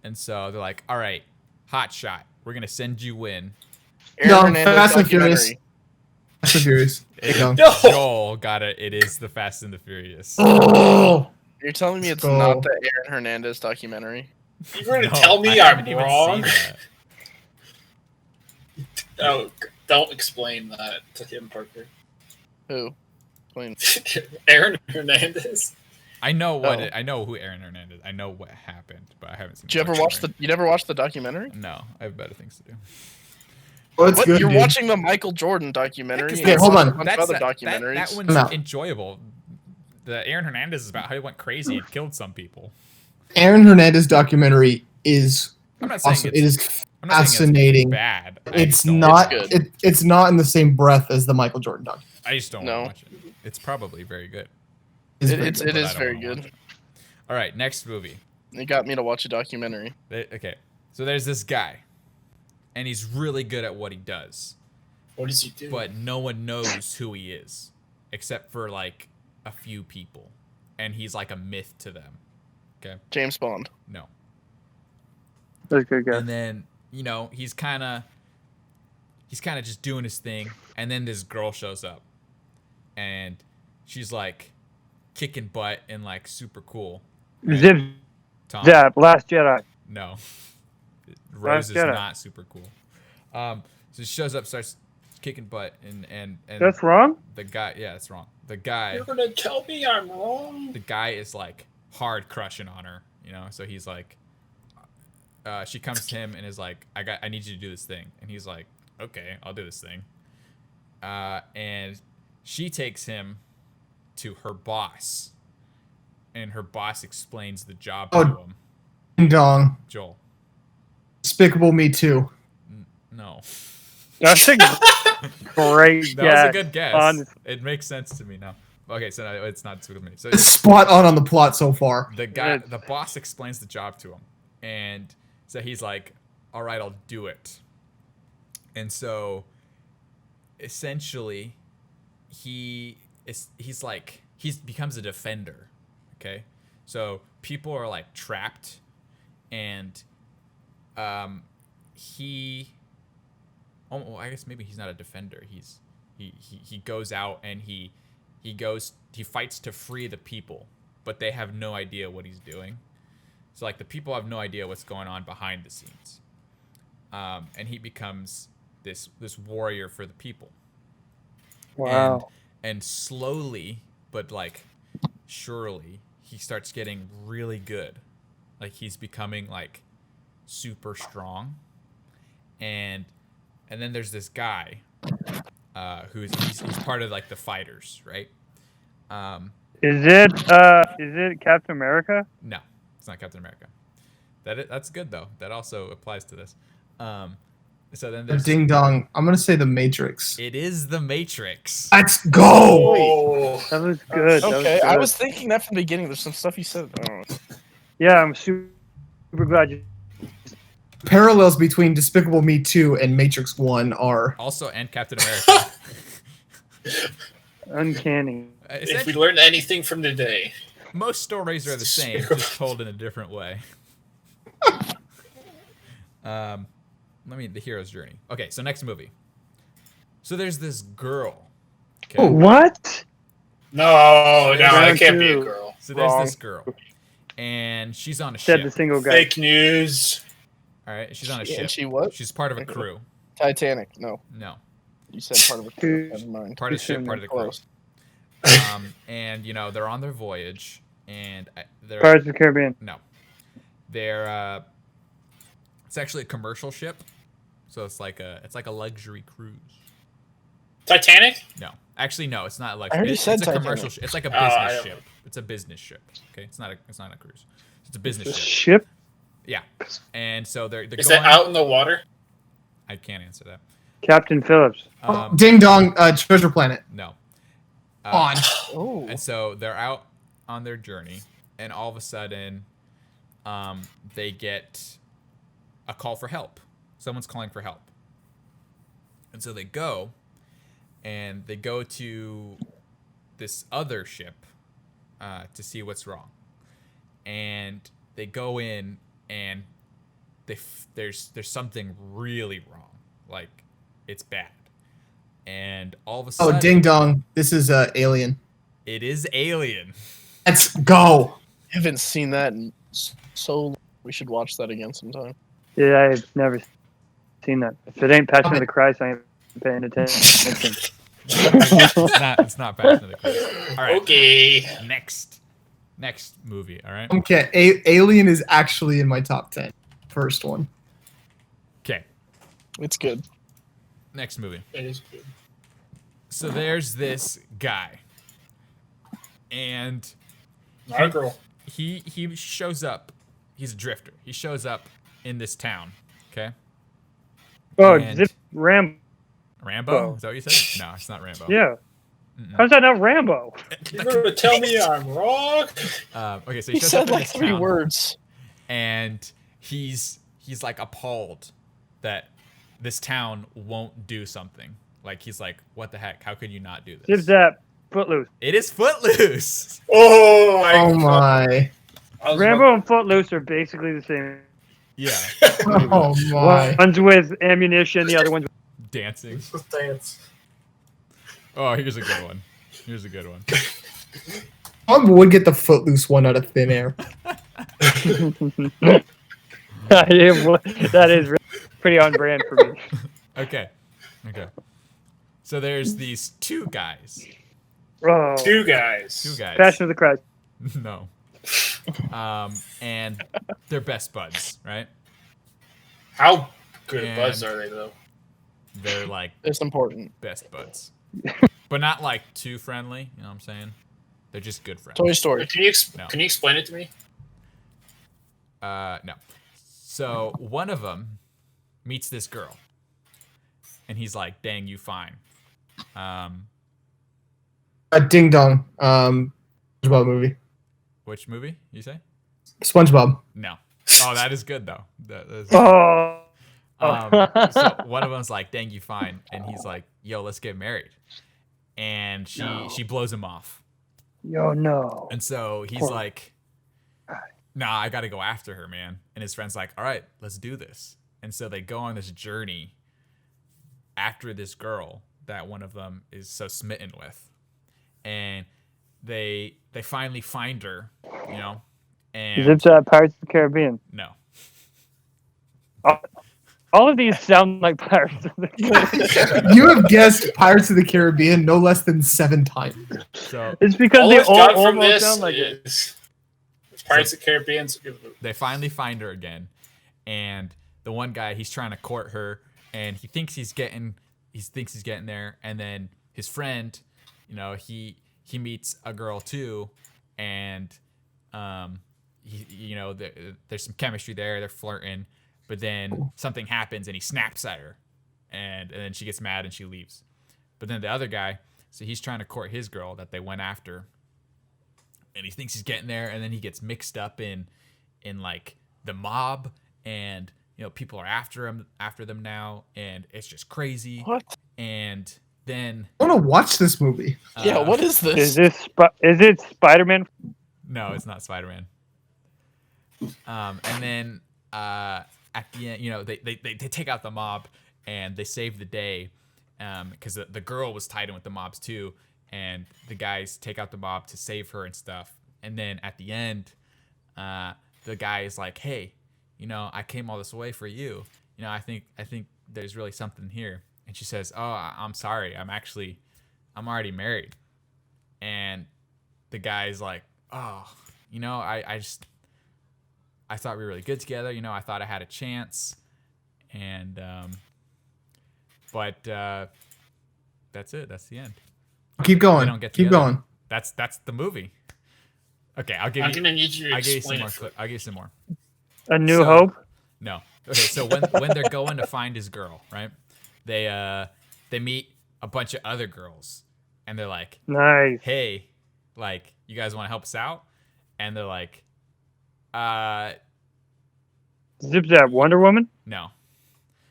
And so they're like, all right, hot shot, we're going to send you in. No, Aaron Hernandez Fast and Furious. documentary. Fast and Furious. Ding dong. No. Joel got it. It is the Fast and the Furious. Oh. You're telling me it's Let's not go. the Aaron Hernandez documentary? You're going to No, tell me I I'm haven't even wrong? seen that. Oh, don't explain that to him, Parker. Who? Explain. Aaron Hernandez. I know what Oh. I know who Aaron Hernandez. I know what happened, but I haven't seen. Did you ever watch the? You never watched the documentary? No, I have better things to do. Well, it's What? good, You're dude. watching the Michael Jordan documentary? Because and Okay, hold watching on. A bunch of other that documentaries. one's No. enjoyable. The Aaron Hernandez is about how he went crazy and killed some people. Aaron Hernandez documentary is I'm not saying awesome. it's, It is I'm not saying fascinating. It's bad. I It's just don't not. It's good. It's not in the same breath as the Michael Jordan documentary. I just don't No. want to watch it. It's probably very good. It's It very is good. but I don't very wanna watch good. it. All right, next movie. It got me to watch a documentary. Okay, so there's this guy, and he's really good at what he does, What does he do? but no one knows who he is, except for like a few people, and he's like a myth to them. Okay, James Bond. no. That's a good guess. And then he's kind of just doing his thing, and then this girl shows up, and she's like kicking butt and like super cool. Zip Tom, Zap, Last Jedi. no, Rose is Jedi. not super cool. So she shows up, starts kicking butt, and That's wrong? the guy, yeah, that's wrong. The guy You're gonna tell me I'm wrong? the guy is like hard crushing on her, so he's like, she comes to him and is like, I need you to do this thing, and he's like, okay, I'll do this thing, and she takes him to her boss, and her boss explains the job to him. Ding dong. Joel, Despicable Me Too. no, That's a great that was guess. a good guess. Honestly. It makes sense to me now. Okay, so no, it's not Despicable Me. So It's spot on the plot so far. the boss explains the job to him, and so he's like, all right, I'll do it. And so essentially he becomes a defender. Okay, so people are like trapped, and he I guess maybe he's not a defender. He goes out and he fights to free the people, but they have no idea what he's doing. So like the people have no idea what's going on behind the scenes, and he becomes this warrior for the people. Wow. And slowly, but like surely, he starts getting really good. Like he's becoming like super strong, and then there's this guy who's part of like the fighters, right? Is it Captain America? No, it's not Captain America. That's good though. That also applies to this. So then there's Ding dong. I'm gonna say The Matrix. it is the Matrix. Let's go. Oh. That was good. That Okay, was I good. was thinking that from the beginning. There's some stuff you said. I don't know. Yeah, I'm super glad you. Parallels between Despicable Me 2 and Matrix 1 are Also, and Captain America. Uncanny. If we learned anything from today, Most stories are the same, just told in a different way. The hero's journey. Okay, so next movie. So there's this girl. Okay. What? no, it Round can't be a two. girl. So there's Wrong. this girl, and she's on a Said the ship. single guy. Fake news. All right, she's on a And ship. she what? She's part of a crew. Titanic. No, No, you said part of it. Never mind. part of the ship, part of the crew. Close. And they're on their voyage, and they're Pirates of the Caribbean. no, they're it's actually a commercial ship, so it's like a luxury cruise. Titanic? No, actually, no, it's not a I luxury. already It's said a Titanic. commercial ship. It's like a I business don't- ship. It's a business ship. Okay, it's not a cruise. It's a business The ship. ship? Yeah, and so they're Is going. that out in the water? I can't answer that. Captain Phillips. Ding dong. Treasure Planet. No. On. Oh, And so they're out on their journey, and all of a sudden, they get a call for help. Someone's calling for help. And so they go to this other ship to see what's wrong. And they go in, and there's something really wrong. Like, it's bad. And all of a sudden, Oh, ding dong. This is Alien. it is Alien. Let's go. I haven't seen that in so long. We should watch that again sometime. Yeah, I've never seen that. If it ain't Passion of the Christ, I ain't paying attention. It's not Passion of the Christ. All right. Okay. Next. Next movie, all right? Okay, Alien is actually in my top 10. First one. Okay, It's good. next movie. It is good. So there's this guy, and Not a girl. he shows up. He's a drifter. He shows up in this town. Okay. Oh, And- Zip Rambo. Rambo? Is that what you said? No, it's not Rambo. Yeah. Mm-mm. How's that not Rambo? You're gonna tell me I'm wrong? Okay, so He shows up said in like this 3 town, words. and he's like appalled that this town won't do something. Like he's like, what the heck? How could you not do Zip this? Zap. Footloose. It is Footloose. Oh my! Oh my. I was Rambo and Footloose are basically the same. Yeah, Oh my. One's with ammunition, the other one's dancing. Let's dance. Oh, here's a good one. Here's a good one. I would get the Footloose one out of thin air. that is pretty on brand for me. Okay. So there's these two guys. Oh, Two guys. Two guys. Passion of the Christ. No. And they're best buds, right? How good And- buds are they though? They're like It's important. best buds, but not like too friendly. You know what I'm saying? They're just good friends. Toy Story. Can you No. can you explain it to me? No. So one of them meets this girl, and he's like, "Dang, you fine." Ding Dong. SpongeBob movie. Which movie you say? SpongeBob. No. Oh, that is good though. That is, Oh. so one of them's like, "Dang, you fine," and he's like, "Yo, let's get married." And she blows him off, Yo, no. and so he's Poor- like, "Nah, I got to go after her, man." And his friend's like, "All right, let's do this." And so they go on this journey after this girl that one of them is so smitten with, and they finally find her, you know, and Zip Zap Pirates of the Caribbean. no. All of these sound like Pirates of the Caribbean. You have guessed Pirates of the Caribbean no less than 7 times. So It's because All they I've all got from almost this sound like it. is Pirates of the Caribbean's a good movie. they finally find her again, and the one guy, he's trying to court her, and he thinks he's getting there, and then his friend, you know, he meets a girl too, and there's some chemistry there, they're flirting, but then something happens and he snaps at her, and then she gets mad and she leaves. But then the other guy, so he's trying to court his girl that they went after, and he thinks he's getting there, and then he gets mixed up in like the mob, and you know, people are after them now, and it's just crazy. What? And then I want to watch this movie. Yeah, what is Is this? is it Spider-Man? No, it's not Spider-Man. And then at the end, you know, they take out the mob and they save the day, because the girl was tied in with the mobs too, and the guys take out the mob to save her and stuff. And then at the end, the guy is like, "Hey, you know, I came all this way for you. You know, I think there's really something here." And she says, "Oh, I'm sorry. I'm already married." And the guy's like, "Oh, you know, I thought we were really good together. You know, I thought I had a chance." And but that's it. That's the end. Keep They going. don't get Keep together. going. That's the movie. Okay, I'm gonna need you to I'll give you some explain more. it. I'll give you some more. A New So- Hope? No. Okay, so when they're going to find his girl, right? They meet a bunch of other girls, and they're like, Nice. "Hey, like, you guys want to help us out?" And they're like, Zip Zap Wonder Woman? no.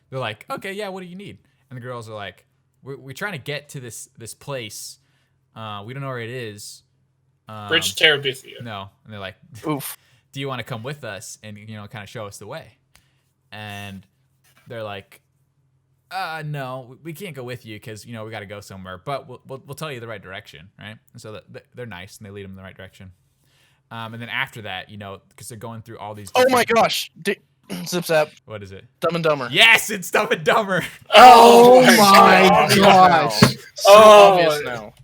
They're like, "Okay, yeah, what do you need?" And the girls are like, "We're trying to get to this place. We don't know where it is." Bridge to Terabithia. No. And they're like, Oof. "Do you want to come with us and, you know, kind of show us the way?" And they're like, "No, we can't go with you because, you know, we got to go somewhere, but we'll tell you the right direction," right? And so they're nice and they lead them in the right direction. And then after that, you know, because they're going through all these. Oh my different- gosh. Zip Zap. What is it? Dumb and Dumber. Yes, it's Dumb and Dumber. Oh my Obvious gosh. now. So Oh. obvious now.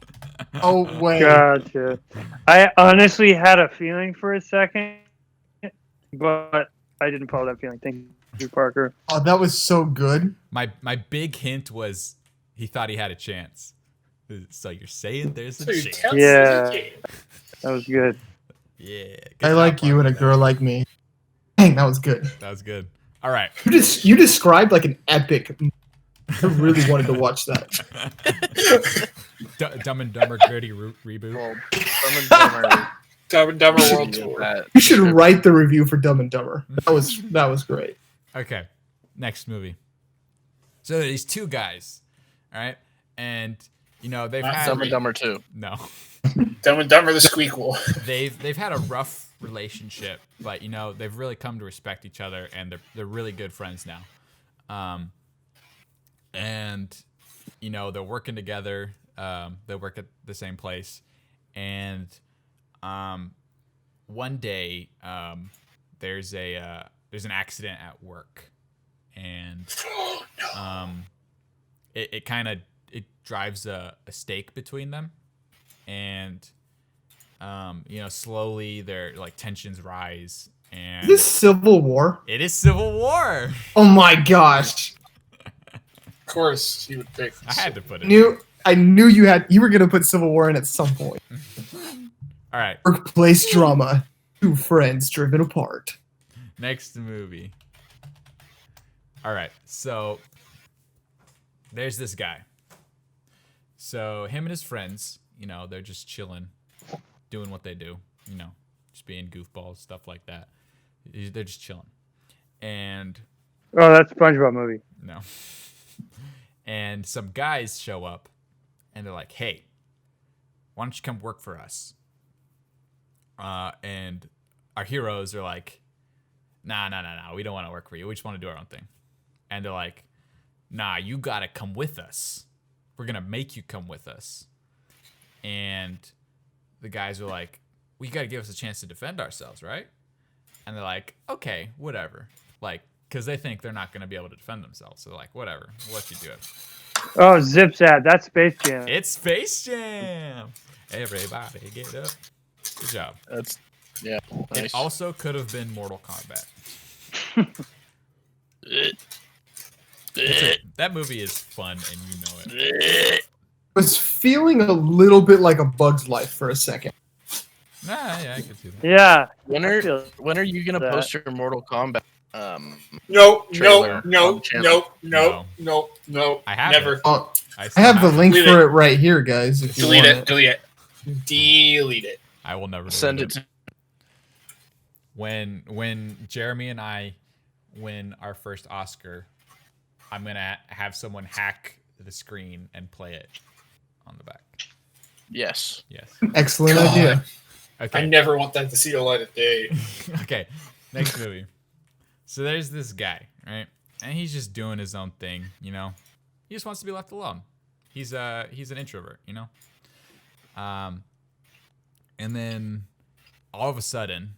Oh wait. Gotcha. I honestly had a feeling for a second, but I didn't follow that feeling. Thank you, Parker. Oh, that was so good. My big hint was he thought he had a chance. So you're saying there's a So you chance? can't Yeah. see the game. That was good. Yeah. Good I job, like you and a Parker. girl like me. Dang, that was good. That was good. All right. You described like an epic. I really wanted to watch that. Dumb and Dumber gritty reboot. Well, Dumb and Dumber. Dumb and Dumber should World be Tour. that You should script. write the review for Dumb and Dumber. That was great. Okay. Next movie. So these two guys, all right, and you know they've Not had Dumb and Dumber 2. no, Dumb and Dumber the Squeakquel. they've had a rough relationship, but you know they've really come to respect each other, and they're really good friends now. And you know they're working together. They work at the same place, and one day there's an accident at work, and it kind of it drives a stake between them, and you know slowly their like tensions rise, and Is this Civil War? it is Civil War. Oh my gosh. Of course, you would pick. I had to put it. I knew you were gonna put Civil War in at some point. All right, Workplace drama. Two friends driven apart. next movie. All right, so there's this guy. So him and his friends, you know, they're just chilling, doing what they do, you know, just being goofballs, stuff like that. They're just chilling. And Oh, that's SpongeBob movie. no. And some guys show up and they're like, hey, why don't you come work for us? And our heroes are like, nah, we don't want to work for you. We just want to do our own thing. And they're like, nah, you got to come with us. We're going to make you come with us. And the guys are like, well, you got to give us a chance to defend ourselves, right? And they're like, okay, whatever. Like, because they think they're not going to be able to defend themselves. So they're like, whatever, we'll let you do it. Oh, Zip Zap. That's Space Jam. It's Space Jam. Everybody get up. Good job. That's yeah. It Nice. also could have been Mortal Kombat. That movie is fun, and you know it. Was feeling a little bit like A Bug's Life for a second. Nah, yeah, I can see that. Yeah. When I feel are you gonna that. post your Mortal Kombat? No, Trailer on no, the channel. no. I have Never. it. Oh, I I have the link Delete for it. it right here, guys. If you Delete want it. Delete it. Delete it. I will never Send delete it to When Jeremy and I win our first Oscar, I'm gonna have someone hack the screen and play it on the back. yes. Yes. Excellent God. idea. Okay. I never want that to see the light of day. Okay, next movie. So there's this guy, right? And he's just doing his own thing, you know? He just wants to be left alone. He's an introvert, you know? And then all of a sudden,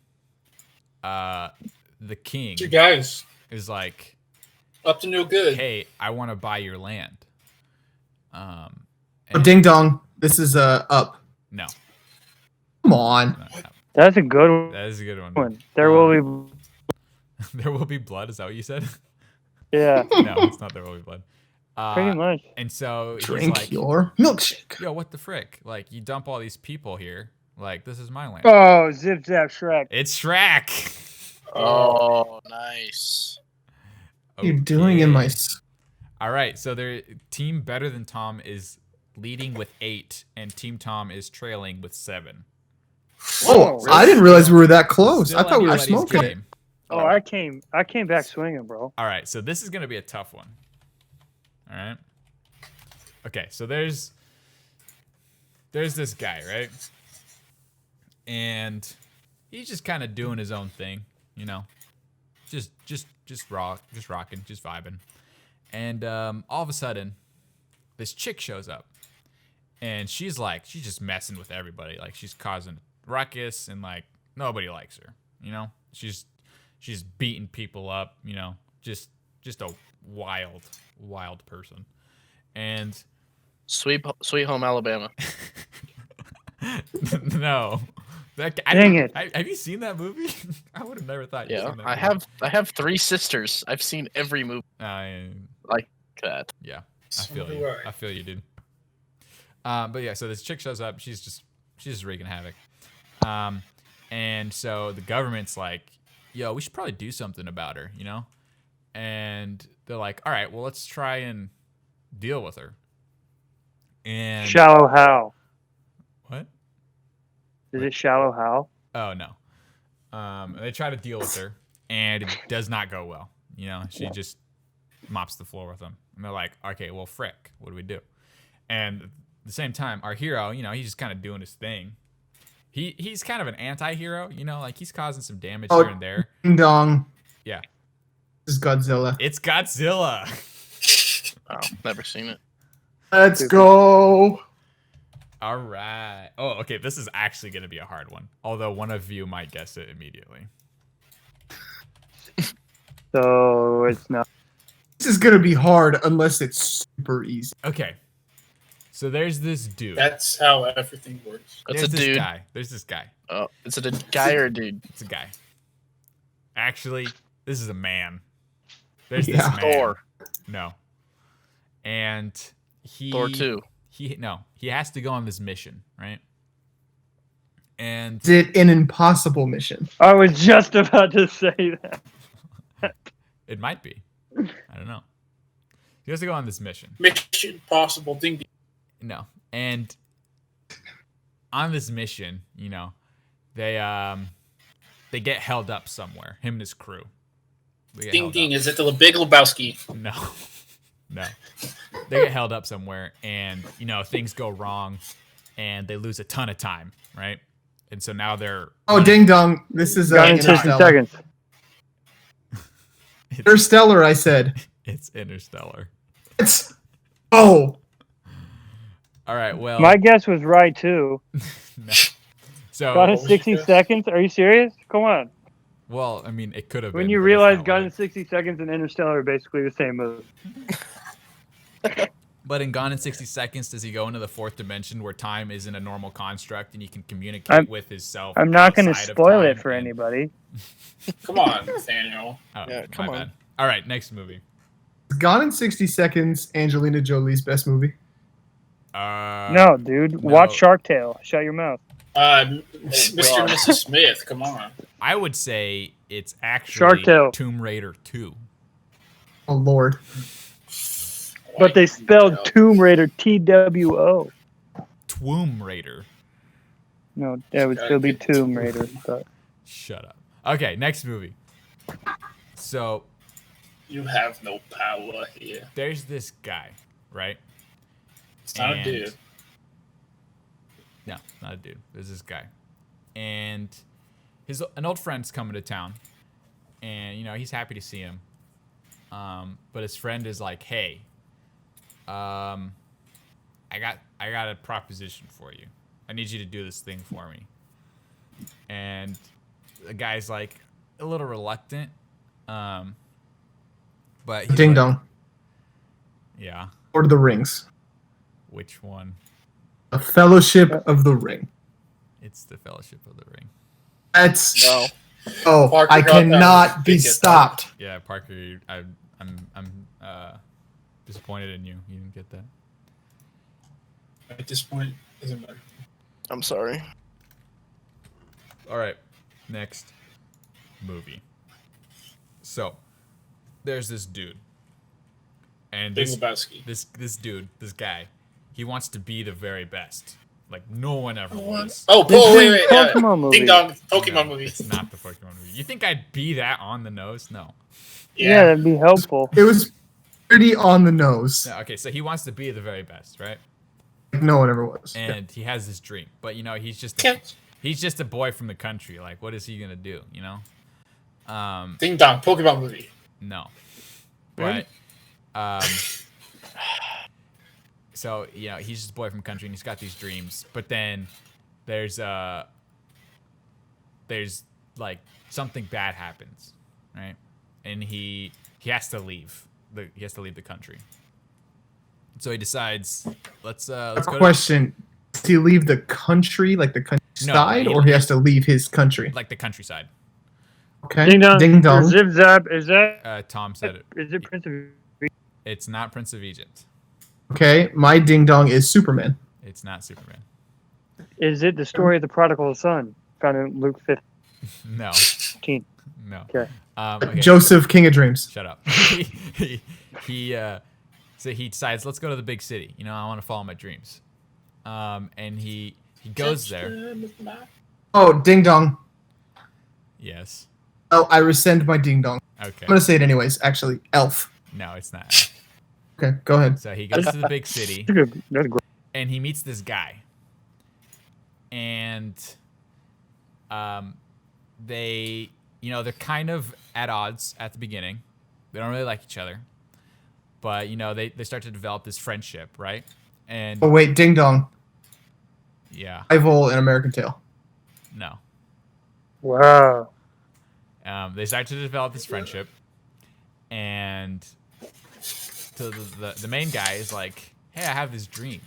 the king Two guys is like, up to no good. hey, I want to buy your land. Oh, And- ding dong. This is Up. No, Come on. no. That's a good That is a good one. one. There will be. There will be blood. Is that what you said? Yeah. No, it's not. There will be blood. Pretty much. And so he's Drink like, your milkshake. yo, what the frick? Like, you dump all these people here. Like, this is my land. Oh, Zip Zap Shrek. It's Shrek. Oh, nice. What are you doing in my... Okay. All right, so their team Better Than Tom is leading with 8, and Team Tom is trailing with 7. Oh, Really? I didn't realize we were that close. Still I thought we were anybody's smoking it. game. Oh, I came back swinging, bro. All right, so this is gonna be a tough one. All right. Okay, so there's this guy, right? And he's just kind of doing his own thing, you know, just rocking, just vibing. And all of a sudden, this chick shows up, and she's just messing with everybody. Like, she's causing ruckus, and like nobody likes her. You know, she's beating people up. You know, just a wild person. And Sweet Home Alabama. No. Dang it. Have you seen that movie? I would have never thought you'd Yeah, seen that I movie. have 3 sisters. I've seen every movie like that. Yeah, I So feel do you. I. I feel you, dude. But yeah, so this chick shows up. She's just wreaking havoc. And so the government's like, yo, we should probably do something about her, you know? And they're like, all right, well, let's try and deal with her. And Shallow Hal. what? Is it Shallow Hal? Oh no. They try to deal with her, and it does not go well. You know, she just mops the floor with them, and they're like, okay, well, frick, what do we do? And at the same time, our hero, you know, he's just kind of doing his thing. He's kind of an anti-hero, you know, like he's causing some damage here and there. Ding dong. Yeah. This is Godzilla. It's Godzilla. Oh, never seen it. Let's go. All right. Oh, okay. This is actually going to be a hard one. Although one of you might guess it immediately. So it's not. This is gonna be hard unless it's super easy. Okay. So there's this dude. That's how everything works. It's There's a this dude. guy. There's this guy. Oh, is it a guy or a dude? It's a guy. Actually, this is a man. There's Yeah. this man. Thor. No. And he Thor 2. He has to go on this mission, right? And Is it an impossible mission? I was just about to say that. it might be. I don't know. He has to go on this mission. Mission Possible. Ding ding. No. And on this mission, you know, they get held up somewhere. Him and his crew. They get Ding held ding. up. Is it the Big Lebowski? No. No. They get held up somewhere and, you know, things go wrong and they lose a ton of time, right? And so now they're Oh, ding dong. This is Got in 60 Interstellar. seconds. Interstellar, I said. It's Interstellar. It's oh. All right, well. My guess was right too. No. So, Got in what was your 60 guess? seconds? Are you serious? Come on. well, I mean, it could have been. When you but it's realize not Gun what in it- 60 Seconds and Interstellar are basically the same movie. But in Gone in 60 Seconds, does he go into the fourth dimension where time isn't a normal construct and he can communicate I'm- with himself? I'm not going to outside of spoil it time for and- anybody. Come on, Nathaniel. Oh, Yeah, my come on. bad. All right, next movie. Gone in 60 Seconds, Angelina Jolie's best movie. No, dude. Watch Shark Tale. Shut your mouth. Mr. and Mrs. Smith. Come on. I would say it's actually Shark Tale. Tomb Raider 2. Oh Lord. But they spelled Tomb Raider TWO. Tomb Raider. No, that would still be Tomb Raider. But Shut up. Okay, next movie. So You have no power here. there's this guy, right? It's not And- a dude. No, not a dude. There's this guy, and an old friend's coming to town, and you know he's happy to see him. But his friend is like, "Hey, I got a proposition for you. I need you to do this thing for me." And the guy's like a little reluctant, but he's Ding like, dong. Yeah, Lord of the Rings. which one? A Fellowship of the Ring. It's the Fellowship of the Ring. That's No. oh, Parker I got that one. cannot be Did get that. stopped. Yeah, Parker, I'm disappointed in you. You didn't get that. At this point, doesn't matter. I'm sorry. All right, next movie. So, there's this dude, and Big this Lebowski. this dude, this guy, he wants to be the very best. Like no one ever was. Oh, This wait, is wait. Pokemon movie. Ding dong. No, Pokemon movie. It's not the Pokemon movie. You think I'd be that on the nose? No. yeah, that'd be helpful. It was pretty on the nose. No. Okay, so he wants to be the very best, right? Like no one ever was. And he has this dream, but you know he's just Can't- he's just a boy from the country. Like, what is he gonna do? You know? Ding dong. Pokemon movie. No. Really? But so, you know, he's just a boy from country and he's got these dreams. But then there's like something bad happens, right? And he has to leave. He has to leave the country. So he decides, let's go to Question. Does he leave the country, like the countryside, he- or he has to leave his country? Like the countryside. Okay. Ding dong. Ding dong. Zip zap. Is that? Tom said it. Is it Prince of? It's not Prince of Egypt. Okay. My ding dong is Superman. It's not Superman. Is it the story of the prodigal son found in Luke No. 15? No. Okay. Okay. Joseph, King of Dreams. Shut up. So he decides, let's go to the big city. You know, I want to follow my dreams. And he goes there. Oh, ding dong. Yes. Oh, I rescind my ding dong. Okay. I'm gonna say it anyways. Actually, Elf. No, it's not. Okay, go ahead. So he goes to the big city That's great. and he meets this guy. And they, you know, they're kind of at odds at the beginning. They don't really like each other. But, you know, they start to develop this friendship, right? And Oh wait, ding dong. yeah, Rival in American Tail. no. Wow. They start to develop this friendship, and so the main guy is like, "Hey, I have this dream,"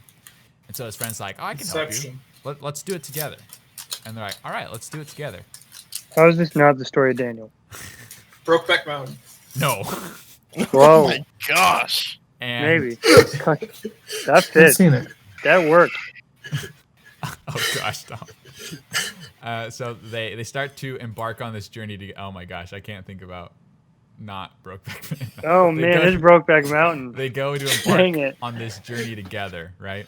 and so his friend's like, "Oh, I can help you. Inception. Let's do it together." And they're like, "All right, let's do it together." How is this not the story of Daniel? Brokeback Mountain. No, Oh Whoa. my gosh. and Maybe. That I've fits. seen it. That worked. oh gosh, Tom. So they start to embark on this journey to. Oh my gosh, I can't think about not Brokeback Mountain. Oh They man, go- it's Brokeback Mountain. They go to Dang embark it. on this journey together, right?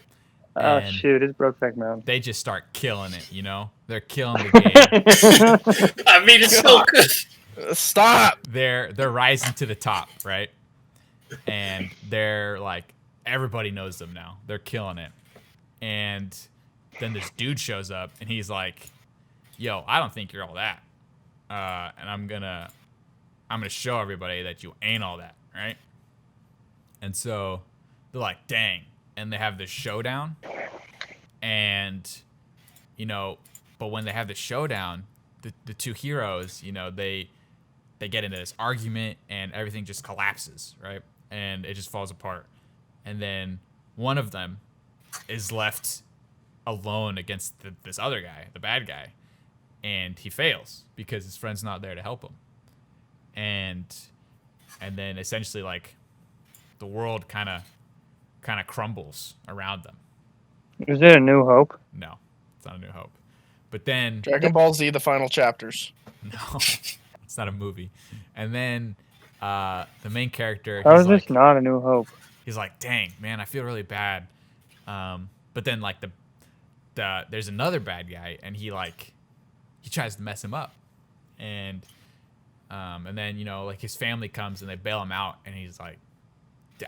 Oh And shoot, it's Brokeback Mountain. they just start killing it, you know? They're killing the game. I mean, it's so good. Stop. they're rising to the top, right? And they're like, everybody knows them now. They're killing it. And then this dude shows up and he's like, yo, I don't think you're all that. And I'm gonna show everybody that you ain't all that, right? And so they're like, dang. And they have this showdown. And, you know, but when they have the showdown, the two heroes, you know, they get into this argument and everything just collapses, right? And it just falls apart. And then one of them is left alone against this other guy, the bad guy. And he fails because his friend's not there to help him. And then essentially like the world kind of crumbles around them. Is it A New Hope? No, it's not A New Hope. But then Dragon Ball Z, the final chapters. no, it's not a movie. And then the main character, How he's is like, this not A New Hope? he's like, dang, man, I feel really bad. But then like there's another bad guy, and he tries to mess him up, and then you know like his family comes and they bail him out, and he's like,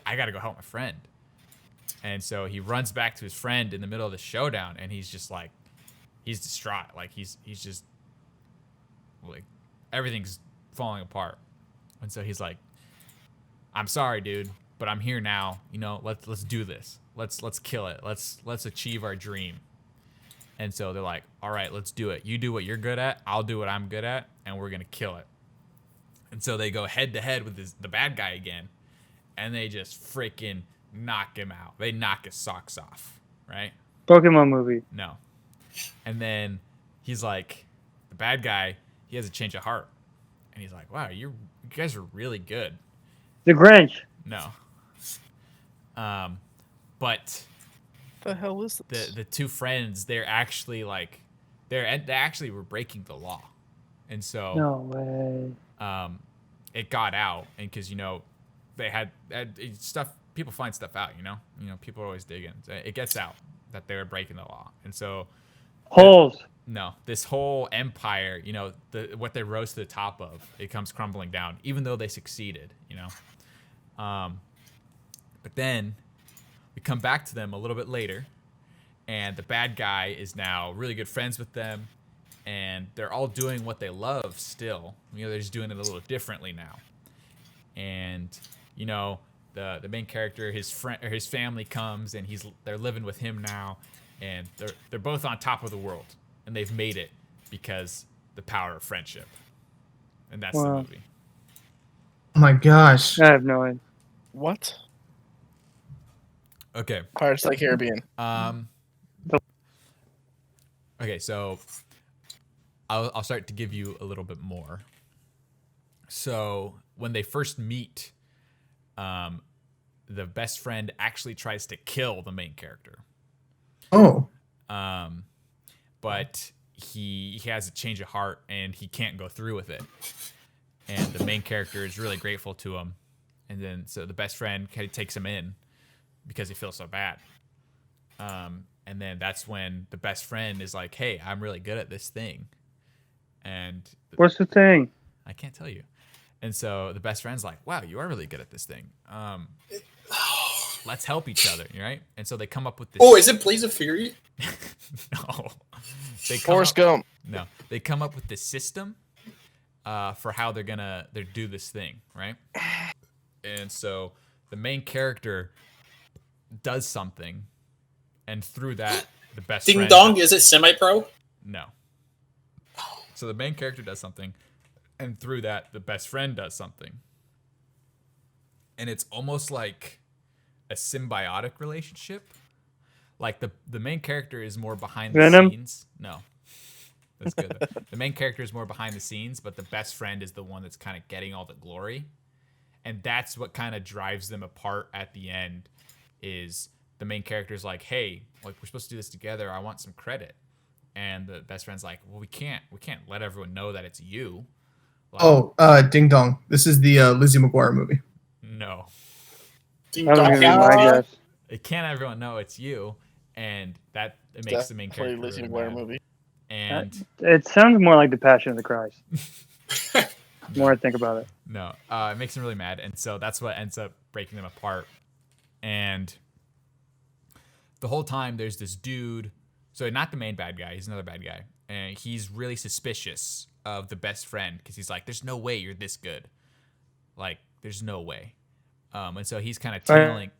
I gotta go help my friend. And so he runs back to his friend in the middle of the showdown, and he's just like, he's distraught, like he's just like everything's falling apart. And so he's like, I'm sorry, dude, but I'm here now. You know, let's do this. Let's kill it. Let's achieve our dream. And so they're like, all right, let's do it. You do what you're good at. I'll do what I'm good at, and we're gonna kill it. And so they go head to head with the bad guy again, and they just freaking knock him out. They knock his socks off, right? Pokemon movie. No. And then he's like, the bad guy, he has a change of heart. And he's like, wow, you guys are really good. The Grinch. No. But The hell is this? the two friends, they're actually like, they actually were breaking the law. And so No way. it got out. And because, you know, they had stuff, people find stuff out, you know, people are always digging. So it gets out that they were breaking the law. And so Holes. no, this whole empire, you know, what they rose to the top of, it comes crumbling down, even though they succeeded, you know. But then we come back to them a little bit later, and the bad guy is now really good friends with them, and they're all doing what they love still. You know, they're just doing it a little differently now. And you know, the main character, his friend or his family comes, and they're living with him now, and they're both on top of the world, and they've made it because the power of friendship. And that's the Wow. movie. Oh my gosh. I have no idea. What? Okay. Pirates of the Caribbean. Okay, so I'll start to give you a little bit more. So when they first meet, the best friend actually tries to kill the main character. Oh. But he has a change of heart and he can't go through with it. And the main character is really grateful to him. And then so the best friend kind of takes him in because he feels so bad. And then that's when the best friend is like, hey, I'm really good at this thing. And What's the thing? I can't tell you. And so the best friend's like, wow, you are really good at this thing. Let's help each other, right? And so they come up with this. Oh, is it Blaze of Fury? No. Forrest Gump. No. They come up with this system for how they're gonna do this thing, right? And so the main character does something, and through that, the best Ding friend. Dong, is it semi-pro? No. So the main character does something, and through that, the best friend does something. And it's almost like a symbiotic relationship. Like the main character is more behind the Venom? scenes. No. That's good. The main character is more behind the scenes, but the best friend is the one that's kind of getting all the glory. And that's what kind of drives them apart at the end is the main character's like, hey, like we're supposed to do this together. I want some credit. And the best friend's like, well, we can't let everyone know that it's you. Like, Ding Dong. This is the Lizzie McGuire movie. no. Ding That was Dong. gonna be my guess. It can't everyone know it's you. And that it makes the main Definitely character Lizzie really McGuire mad. movie. And It sounds more like the Passion of the Christ. The more I think about it. no, it makes him really mad. And so that's what ends up breaking them apart. And the whole time there's this dude. So not the main bad guy. He's another bad guy. And he's really suspicious of the best friend because he's like, there's no way you're this good. Like, there's no way. And so he's kind of tailing.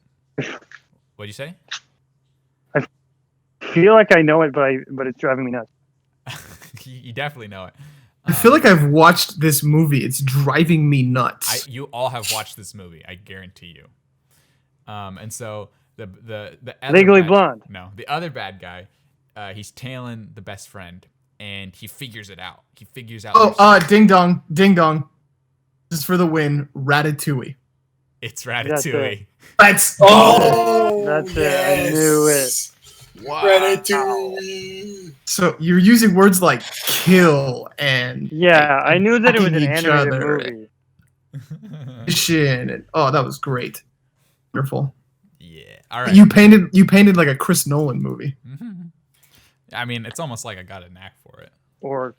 What'd you say? I feel like I know it, but it's driving me nuts. You definitely know it. I feel like I've watched this movie. It's driving me nuts. You all have watched this movie. I guarantee you. And so the other Legally Blonde. No, the other bad guy, he's tailing the best friend, and he figures it out. He figures out. Ding Dong. Ding Dong. This is for the win. Ratatouille. It's Ratatouille. That's That's it. I knew it. Wow. Ratatouille. So you're using words like kill and Yeah, I knew that it was an attacking each animated other movie. mission and that was great. Wonderful. Yeah. All right. You painted like a Chris Nolan movie. I mean, it's almost like I got a knack for it, Or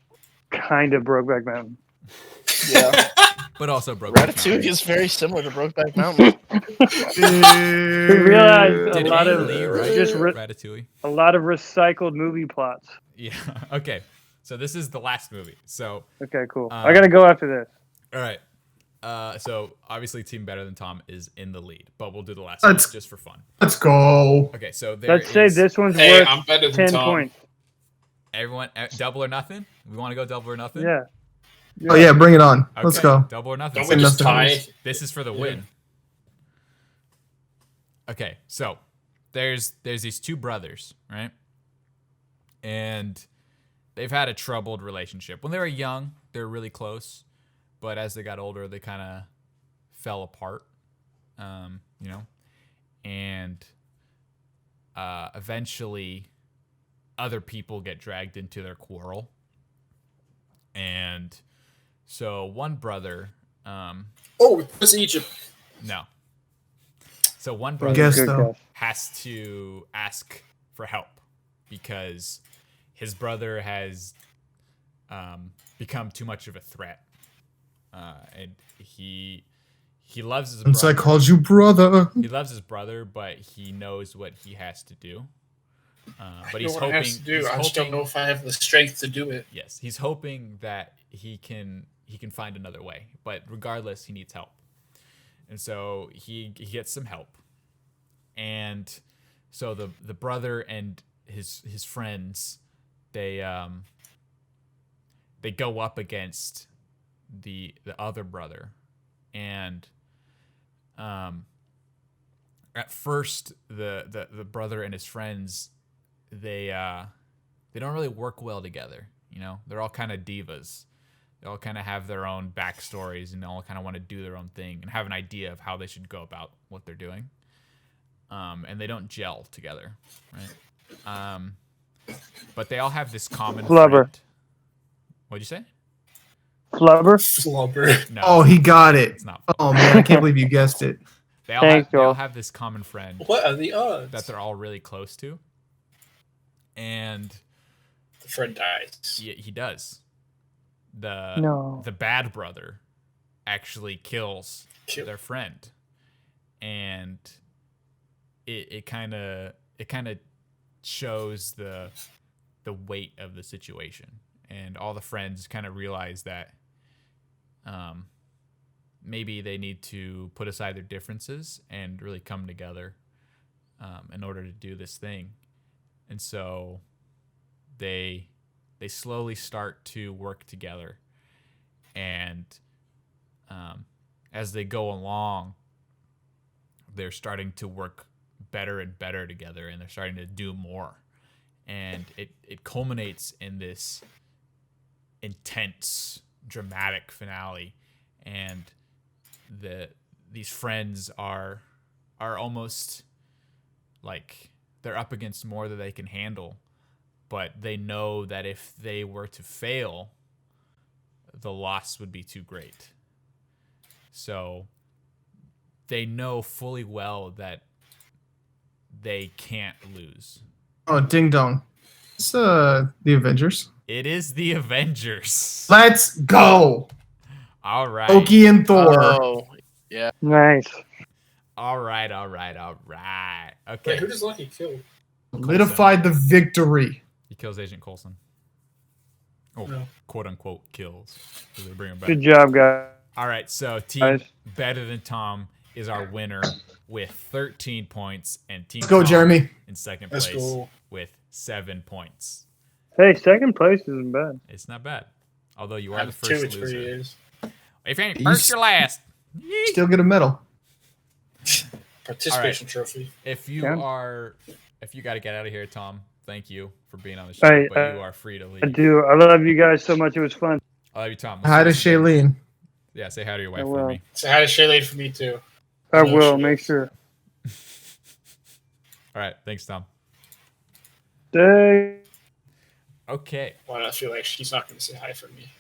kind of Brokeback Mountain. Yeah. but also broke. Ratatouille is very similar to Brokeback Mountain. We realized Did a lot Ang of Lee write Ratatouille? a lot of recycled movie plots. Yeah. Okay. So this is the last movie. So Okay, cool. I gotta go after this. all right. So obviously, Team Better Than Tom is in the lead, but we'll do the last Let's- one just for fun. Let's go. Okay. So there Let's say is- this one's Hey, worth I'm better than 10 Tom. points. Everyone, double or nothing. We want to go double or nothing. Yeah. Oh yeah, bring it on. Okay, Let's go. Double or nothing. Don't we just tie? This is for the win. Okay, so there's these two brothers, right? And they've had a troubled relationship. When they were young, they were really close, but as they got older, they kind of fell apart. You know, and eventually, other people get dragged into their quarrel, and so one brother, Oh, it was Egypt. no. So one Guess brother Good so. guess. has to ask for help because his brother has become too much of a threat, and he loves his Since brother. I called you brother. He loves his brother, but he knows what he has to do. But he's I know what hoping. I have to do. he's I just don't hoping- know if I have the strength to do it. Yes, he's hoping that he can find another way, but regardless, he needs help. And so he gets some help. And so the brother and his friends, they go up against the other brother. And at first the brother and his friends, they they don't really work well together. You know, they're all kind of divas. They all kind of have their own backstories, and they all kind of want to do their own thing and have an idea of how they should go about what they're doing. And they don't gel together, right? But they all have this common Flubber. friend. What'd you say? Flubber. Flubber. No, Oh, he got it. it's not. Oh man, I can't believe you guessed it. They all, Thanks, they all Joel. have this common friend What are the odds? that they're all really close to, and The friend dies. he does. No. The bad brother actually kills Kill. their friend, and it kind of shows the weight of the situation, and all the friends kind of realize that maybe they need to put aside their differences and really come together in order to do this thing. And so they slowly start to work together, and as they go along, they're starting to work better and better together, and they're starting to do more, and it culminates in this intense, dramatic finale. And these friends are almost like they're up against more than they can handle, but they know that if they were to fail, the loss would be too great. So they know fully well that they can't lose. Oh, ding dong. It's the Avengers. It is the Avengers. Let's go. All right. Loki and Thor. Oh, yeah. Nice. All right. Okay. Wait, who does Lucky kill? Solidified the victory. He kills Agent Coulson. Oh, No. quote unquote kills. So they bring him back. Good job, guys. All right, so Team Guys. Better Than Tom is our winner with 13 points, and Team Let's go, Tom Jeremy. in second Let's place go. with 7 points. Hey, second place isn't bad. It's not bad, although you are I'm the 2 first and 3 loser. years. If you ain't You first, s- you're last. Yeet. Still get a medal. Participation trophy. If you got to get out of here, Tom, thank you for being on the show, Hey, but you are free to leave. I do. I love you guys so much. It was fun. I love you, Tom. Hi to Let's do this again. Shailene. Yeah, say hi to your wife I for will. me. So how to Shailene for me too. I No will. shit. Make sure. All right, thanks, Tom. Stay. Okay. Why do I feel like she's not going to say hi for me?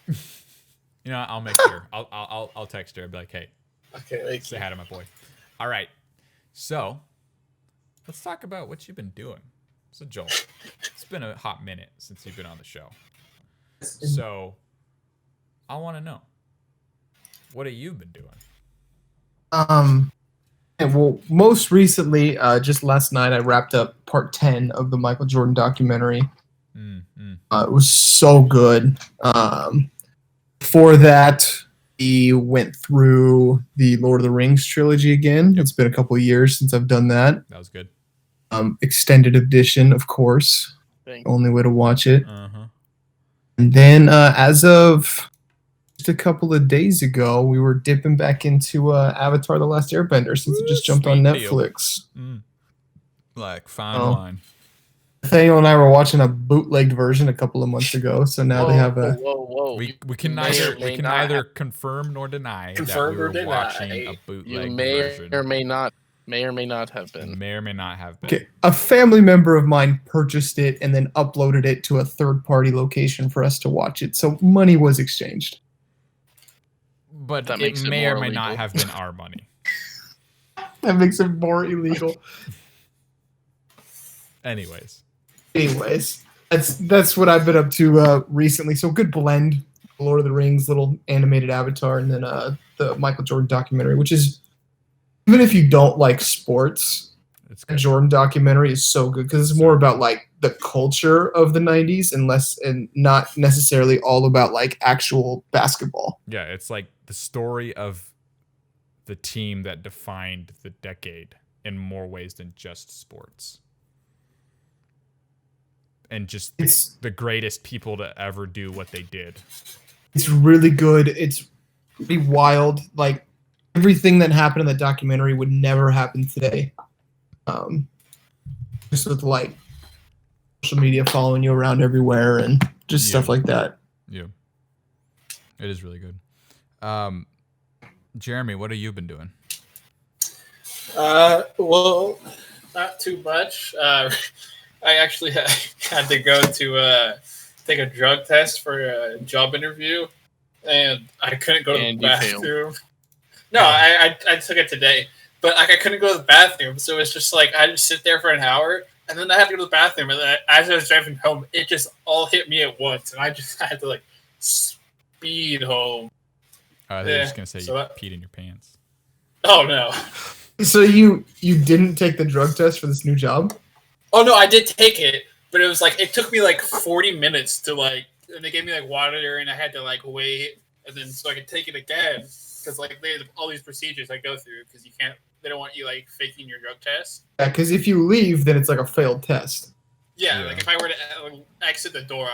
You know, I'll make sure. I'll text her and be like, hey, Okay, like say hi to my boy. All right. So let's talk about what you've been doing. So Joel, it's been a hot minute since you've been on the show. So I want to know, what have you been doing? And well, most recently, just last night, I wrapped up part 10 of the Michael Jordan documentary. It was so good. Before that, we went through the Lord of the Rings trilogy again. It's been a couple of years since I've done that. That was good. Extended edition, of course. Thank Only way to watch it. Uh-huh. And then, as of just a couple of days ago, we were dipping back into Avatar: The Last Airbender since it just jumped on Sweet deal. Netflix. Like fine Oh. wine. Nathaniel and I were watching a bootlegged version a couple of months ago, so now they have a. Whoa. We can may neither or may we can not neither have- confirm nor deny Confirm that we or were deny. watching a You bootleg may version. or may not have been. May or may not have been. Okay, a family member of mine purchased it and then uploaded it to a third-party location for us to watch it, so money was exchanged. But That it makes it may or more may not illegal. have been our money. That makes it more illegal. Anyways. Anyways, that's what I've been up to recently. So good blend, Lord of the Rings, little animated Avatar, and then the Michael Jordan documentary, which is, even if you don't like sports, It's the good. Jordan documentary is so good because it's more about like the culture of the 90s and not necessarily all about like actual basketball. Yeah, it's like the story of the team that defined the decade in more ways than just sports. And just It's the greatest people to ever do what they did. It's really good. It's pretty wild. Like everything that happened in the documentary would never happen today. Just with like social media following you around everywhere and just stuff like that. Yeah. It is really good. Jeremy, what have you been doing? Well, not too much. I actually had to go to take a drug test for a job interview, and I couldn't go to the bathroom. No, I took it today, but like I couldn't go to the bathroom, so it's just like I had to sit there for an hour, and then I had to go to the bathroom, and then as I was driving home, it just all hit me at once, and I just had to like speed home. I was just gonna say you peed in your pants. Oh no. So you didn't take the drug test for this new job? Oh no, I did take it, but it was like it took me like 40 minutes to like, and they gave me like water, and I had to like wait, and then so I could take it again because like they have all these procedures I go through because you can't. They don't want you like faking your drug test. Yeah, because if you leave, then it's like a failed test. Yeah, like if I were to exit the door,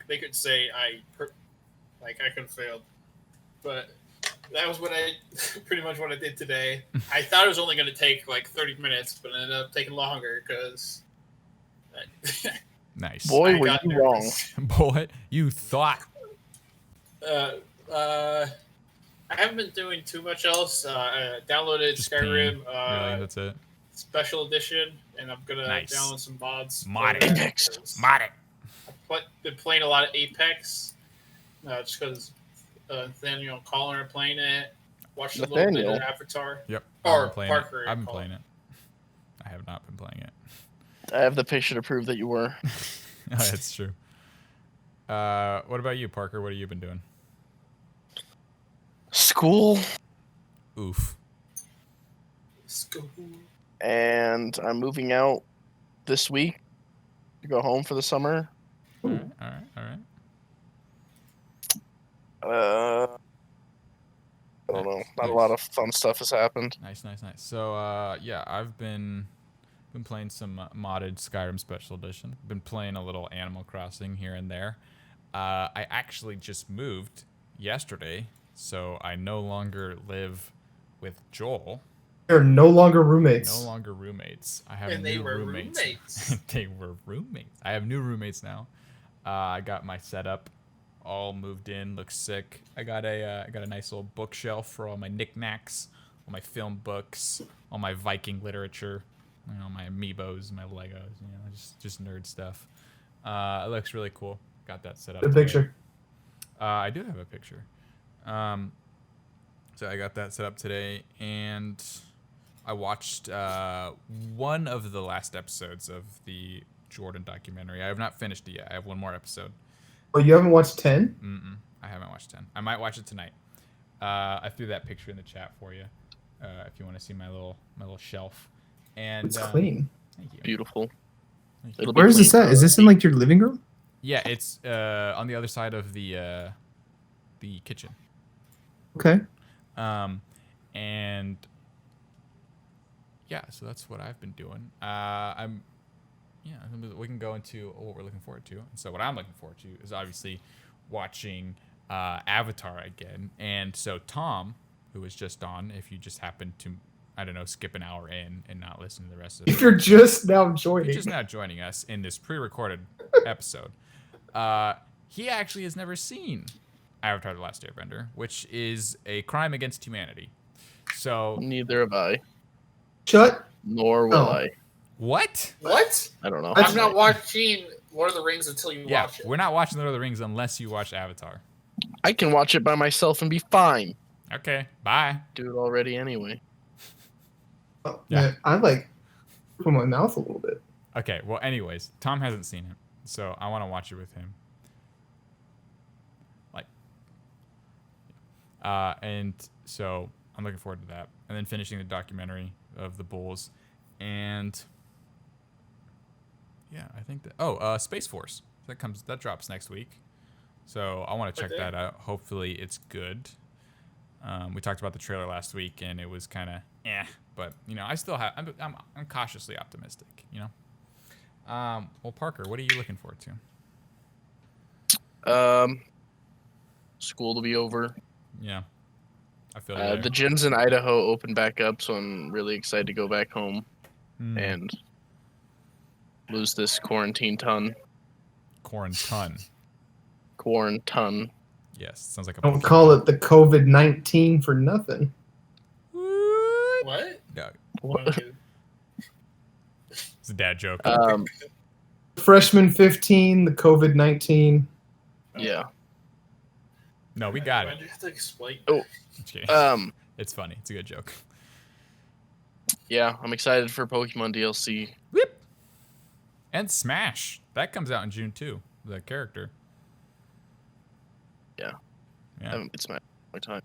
they could say I could have failed, but. That was pretty much what I did today. I thought it was only going to take like 30 minutes, but it ended up taking longer because. Nice. Boy, were you wrong. Boy, you thought. I haven't been doing too much else. Downloaded Just Skyrim. really, that's it. Special edition, and I'm gonna download some mods. Mod it. I've been playing a lot of Apex, just because. Nathaniel and Colin are playing it. Watched a little bit of Avatar. Yep. Or Parker. I've been playing it. I have not been playing it. I have the picture to prove that you were. Oh, that's true. What about you, Parker? What have you been doing? School. Oof. School. And I'm moving out this week to go home for the summer. All right. I don't know. Not a lot of fun stuff has happened. Nice. So, yeah, I've been playing some modded Skyrim Special Edition. Been playing a little Animal Crossing here and there. I actually just moved yesterday, so I no longer live with Joel. They're no longer roommates. I have new roommates. They were roommates. I have new roommates now. I got my setup all moved in, looks sick. I got a nice little bookshelf for all my knickknacks, all my film books, all my Viking literature, my amiibos, my Legos, just nerd stuff. It looks really cool. Got that set up. The picture. I do have a picture. So I got that set up today, and I watched one of the last episodes of the Jordan documentary. I have not finished it yet. I have one more episode. Oh, you haven't watched 10? I haven't watched 10. I might watch it tonight. I threw that picture in the chat for you, if you want to see my little shelf. And it's clean. Thank you. Beautiful. Where is this at? Is this in like your living room? Yeah, it's on the other side of the kitchen. Okay. And yeah, so that's what I've been doing. We can go into what we're looking forward to. So what I'm looking forward to is obviously watching Avatar again. And so Tom, who was just on, if you just happened to, I don't know, skip an hour in and not listen to the rest of it. If you're just now joining us in this pre-recorded episode, he actually has never seen Avatar: The Last Airbender, which is a crime against humanity. So neither have I. Nor will I. What? I don't know. I'm not watching Lord of the Rings until you watch it. We're not watching Lord of the Rings unless you watch Avatar. I can watch it by myself and be fine. Okay, bye. Do it already anyway. Yeah. I like put my mouth a little bit. Okay, well, anyways, Tom hasn't seen it, so I want to watch it with him. And so I'm looking forward to that. And then finishing the documentary of the Bulls. And yeah, I think that Space Force. That drops next week. So I want to check that out. Hopefully it's good. We talked about the trailer last week and it was kind of but I still have I'm cautiously optimistic, Well, Parker, what are you looking forward to? School to be over. Yeah. I feel the gyms in Idaho open back up, so I'm really excited to go back home and lose this quarantine ton. Quarantine. Quarantine. Yes, sounds like a. Don't call it the COVID-19 for nothing. What? No, Okay. it's a dad joke. Freshman 15, the COVID-19. Yeah. No, we got Why it. do you have to explain? Oh. Just kidding. . It's funny. It's a good joke. Yeah, I'm excited for Pokemon DLC. Whip. And Smash. That comes out in June too. The character. Yeah. Yeah. It's my time.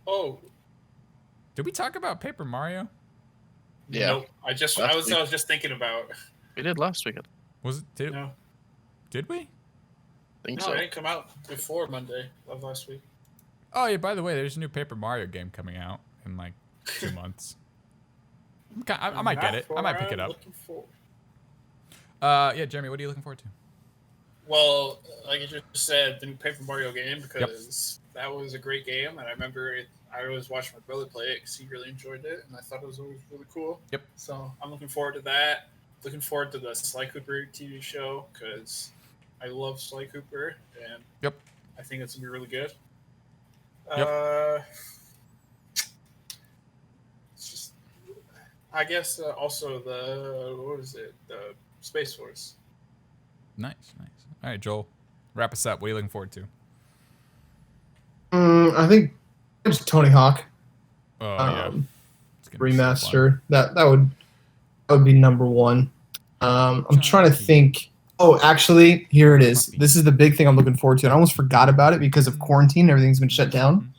Oh, Did we talk about Paper Mario? Yeah. nope. I was just thinking about. We did last week. I Was it? No, Did we? think no, so. it didn't come out before Monday of last week. Oh yeah. By the way, there's a new Paper Mario game coming out in like 2 months. I might get it. I might pick it up. Looking for. Yeah, Jeremy, what are you looking forward to? Well, like you just said, the new Paper Mario game, because that was a great game, and I remember I always watched my brother play it because he really enjoyed it, and I thought it was always really cool. Yep. So I'm looking forward to that. Looking forward to the Sly Cooper TV show because I love Sly Cooper, and Yep. I think it's gonna be really good. Yep. It's just, I guess, also the Space Force. Nice. All right, Joel, wrap us up. What are you looking forward to? I think just Tony Hawk Oh yeah. It's gonna be so fun. remaster. That would be number one. I'm trying to think. Oh, actually, here it is. This is the big thing I'm looking forward to. And I almost forgot about it because of quarantine. Everything's been shut down.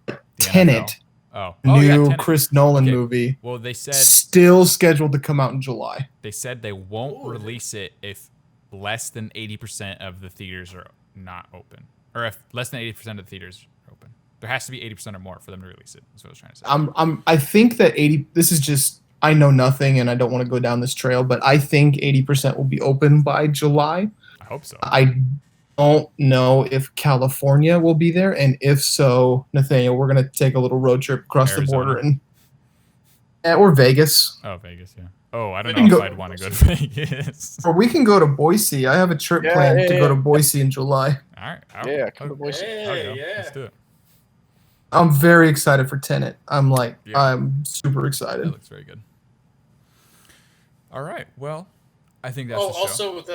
The Tenet, NFL. new Tenet. Chris Nolan Okay. movie, Well, they said still scheduled to come out in July. they won't Ooh. release it if less than 80% of the theaters are not open, or if less than 80% of the theaters are open. There has to be 80% or more for them to release it. That's what I was trying to say. I think that 80. This is just I know nothing, and I don't want to go down this trail, but I think 80% will be open by July. I hope so. I don't know if California will be there, and if so, Nathaniel, we're gonna take a little road trip across the Arizona. border or Vegas, Oh, Vegas, yeah. Oh, I don't We know can if go- I'd want to go to Vegas. or we can go to Boise. I have a trip Yeah, planned yeah, to yeah. go to Boise in July. All right. Yeah, come to Boise. Hey, yeah. Let's do it. I'm very excited for Tenet. I'm Yeah. super excited. That looks very good. All right. Well, I think that's the show. Also with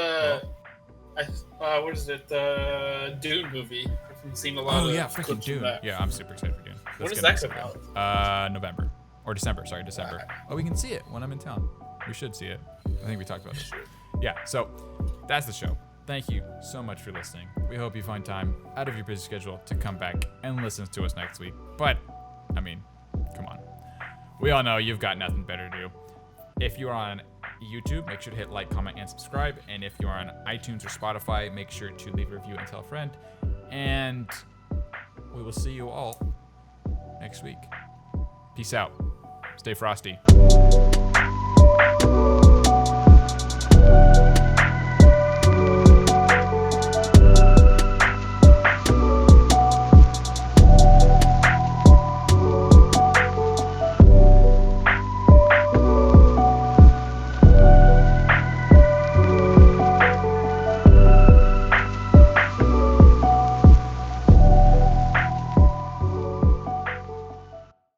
what is it? The Dune movie. I've seen a lot Oh of yeah, freaking clips from Dune. that. Yeah, I'm super excited for Dune. When That's does gonna that be come so out? good. November or December. Sorry, December. Oh, we can see it when I'm in town. We should see it. I think we talked about this. Yeah. So that's the show. Thank you so much for listening. We hope you find time out of your busy schedule to come back and listen to us next week. But I mean, come on. We all know you've got nothing better to do. If you're on YouTube, make sure to hit like, comment, and subscribe. And if you're on iTunes or Spotify, make sure to leave a review and tell a friend. And we will see you all next week. Peace out. Stay frosty.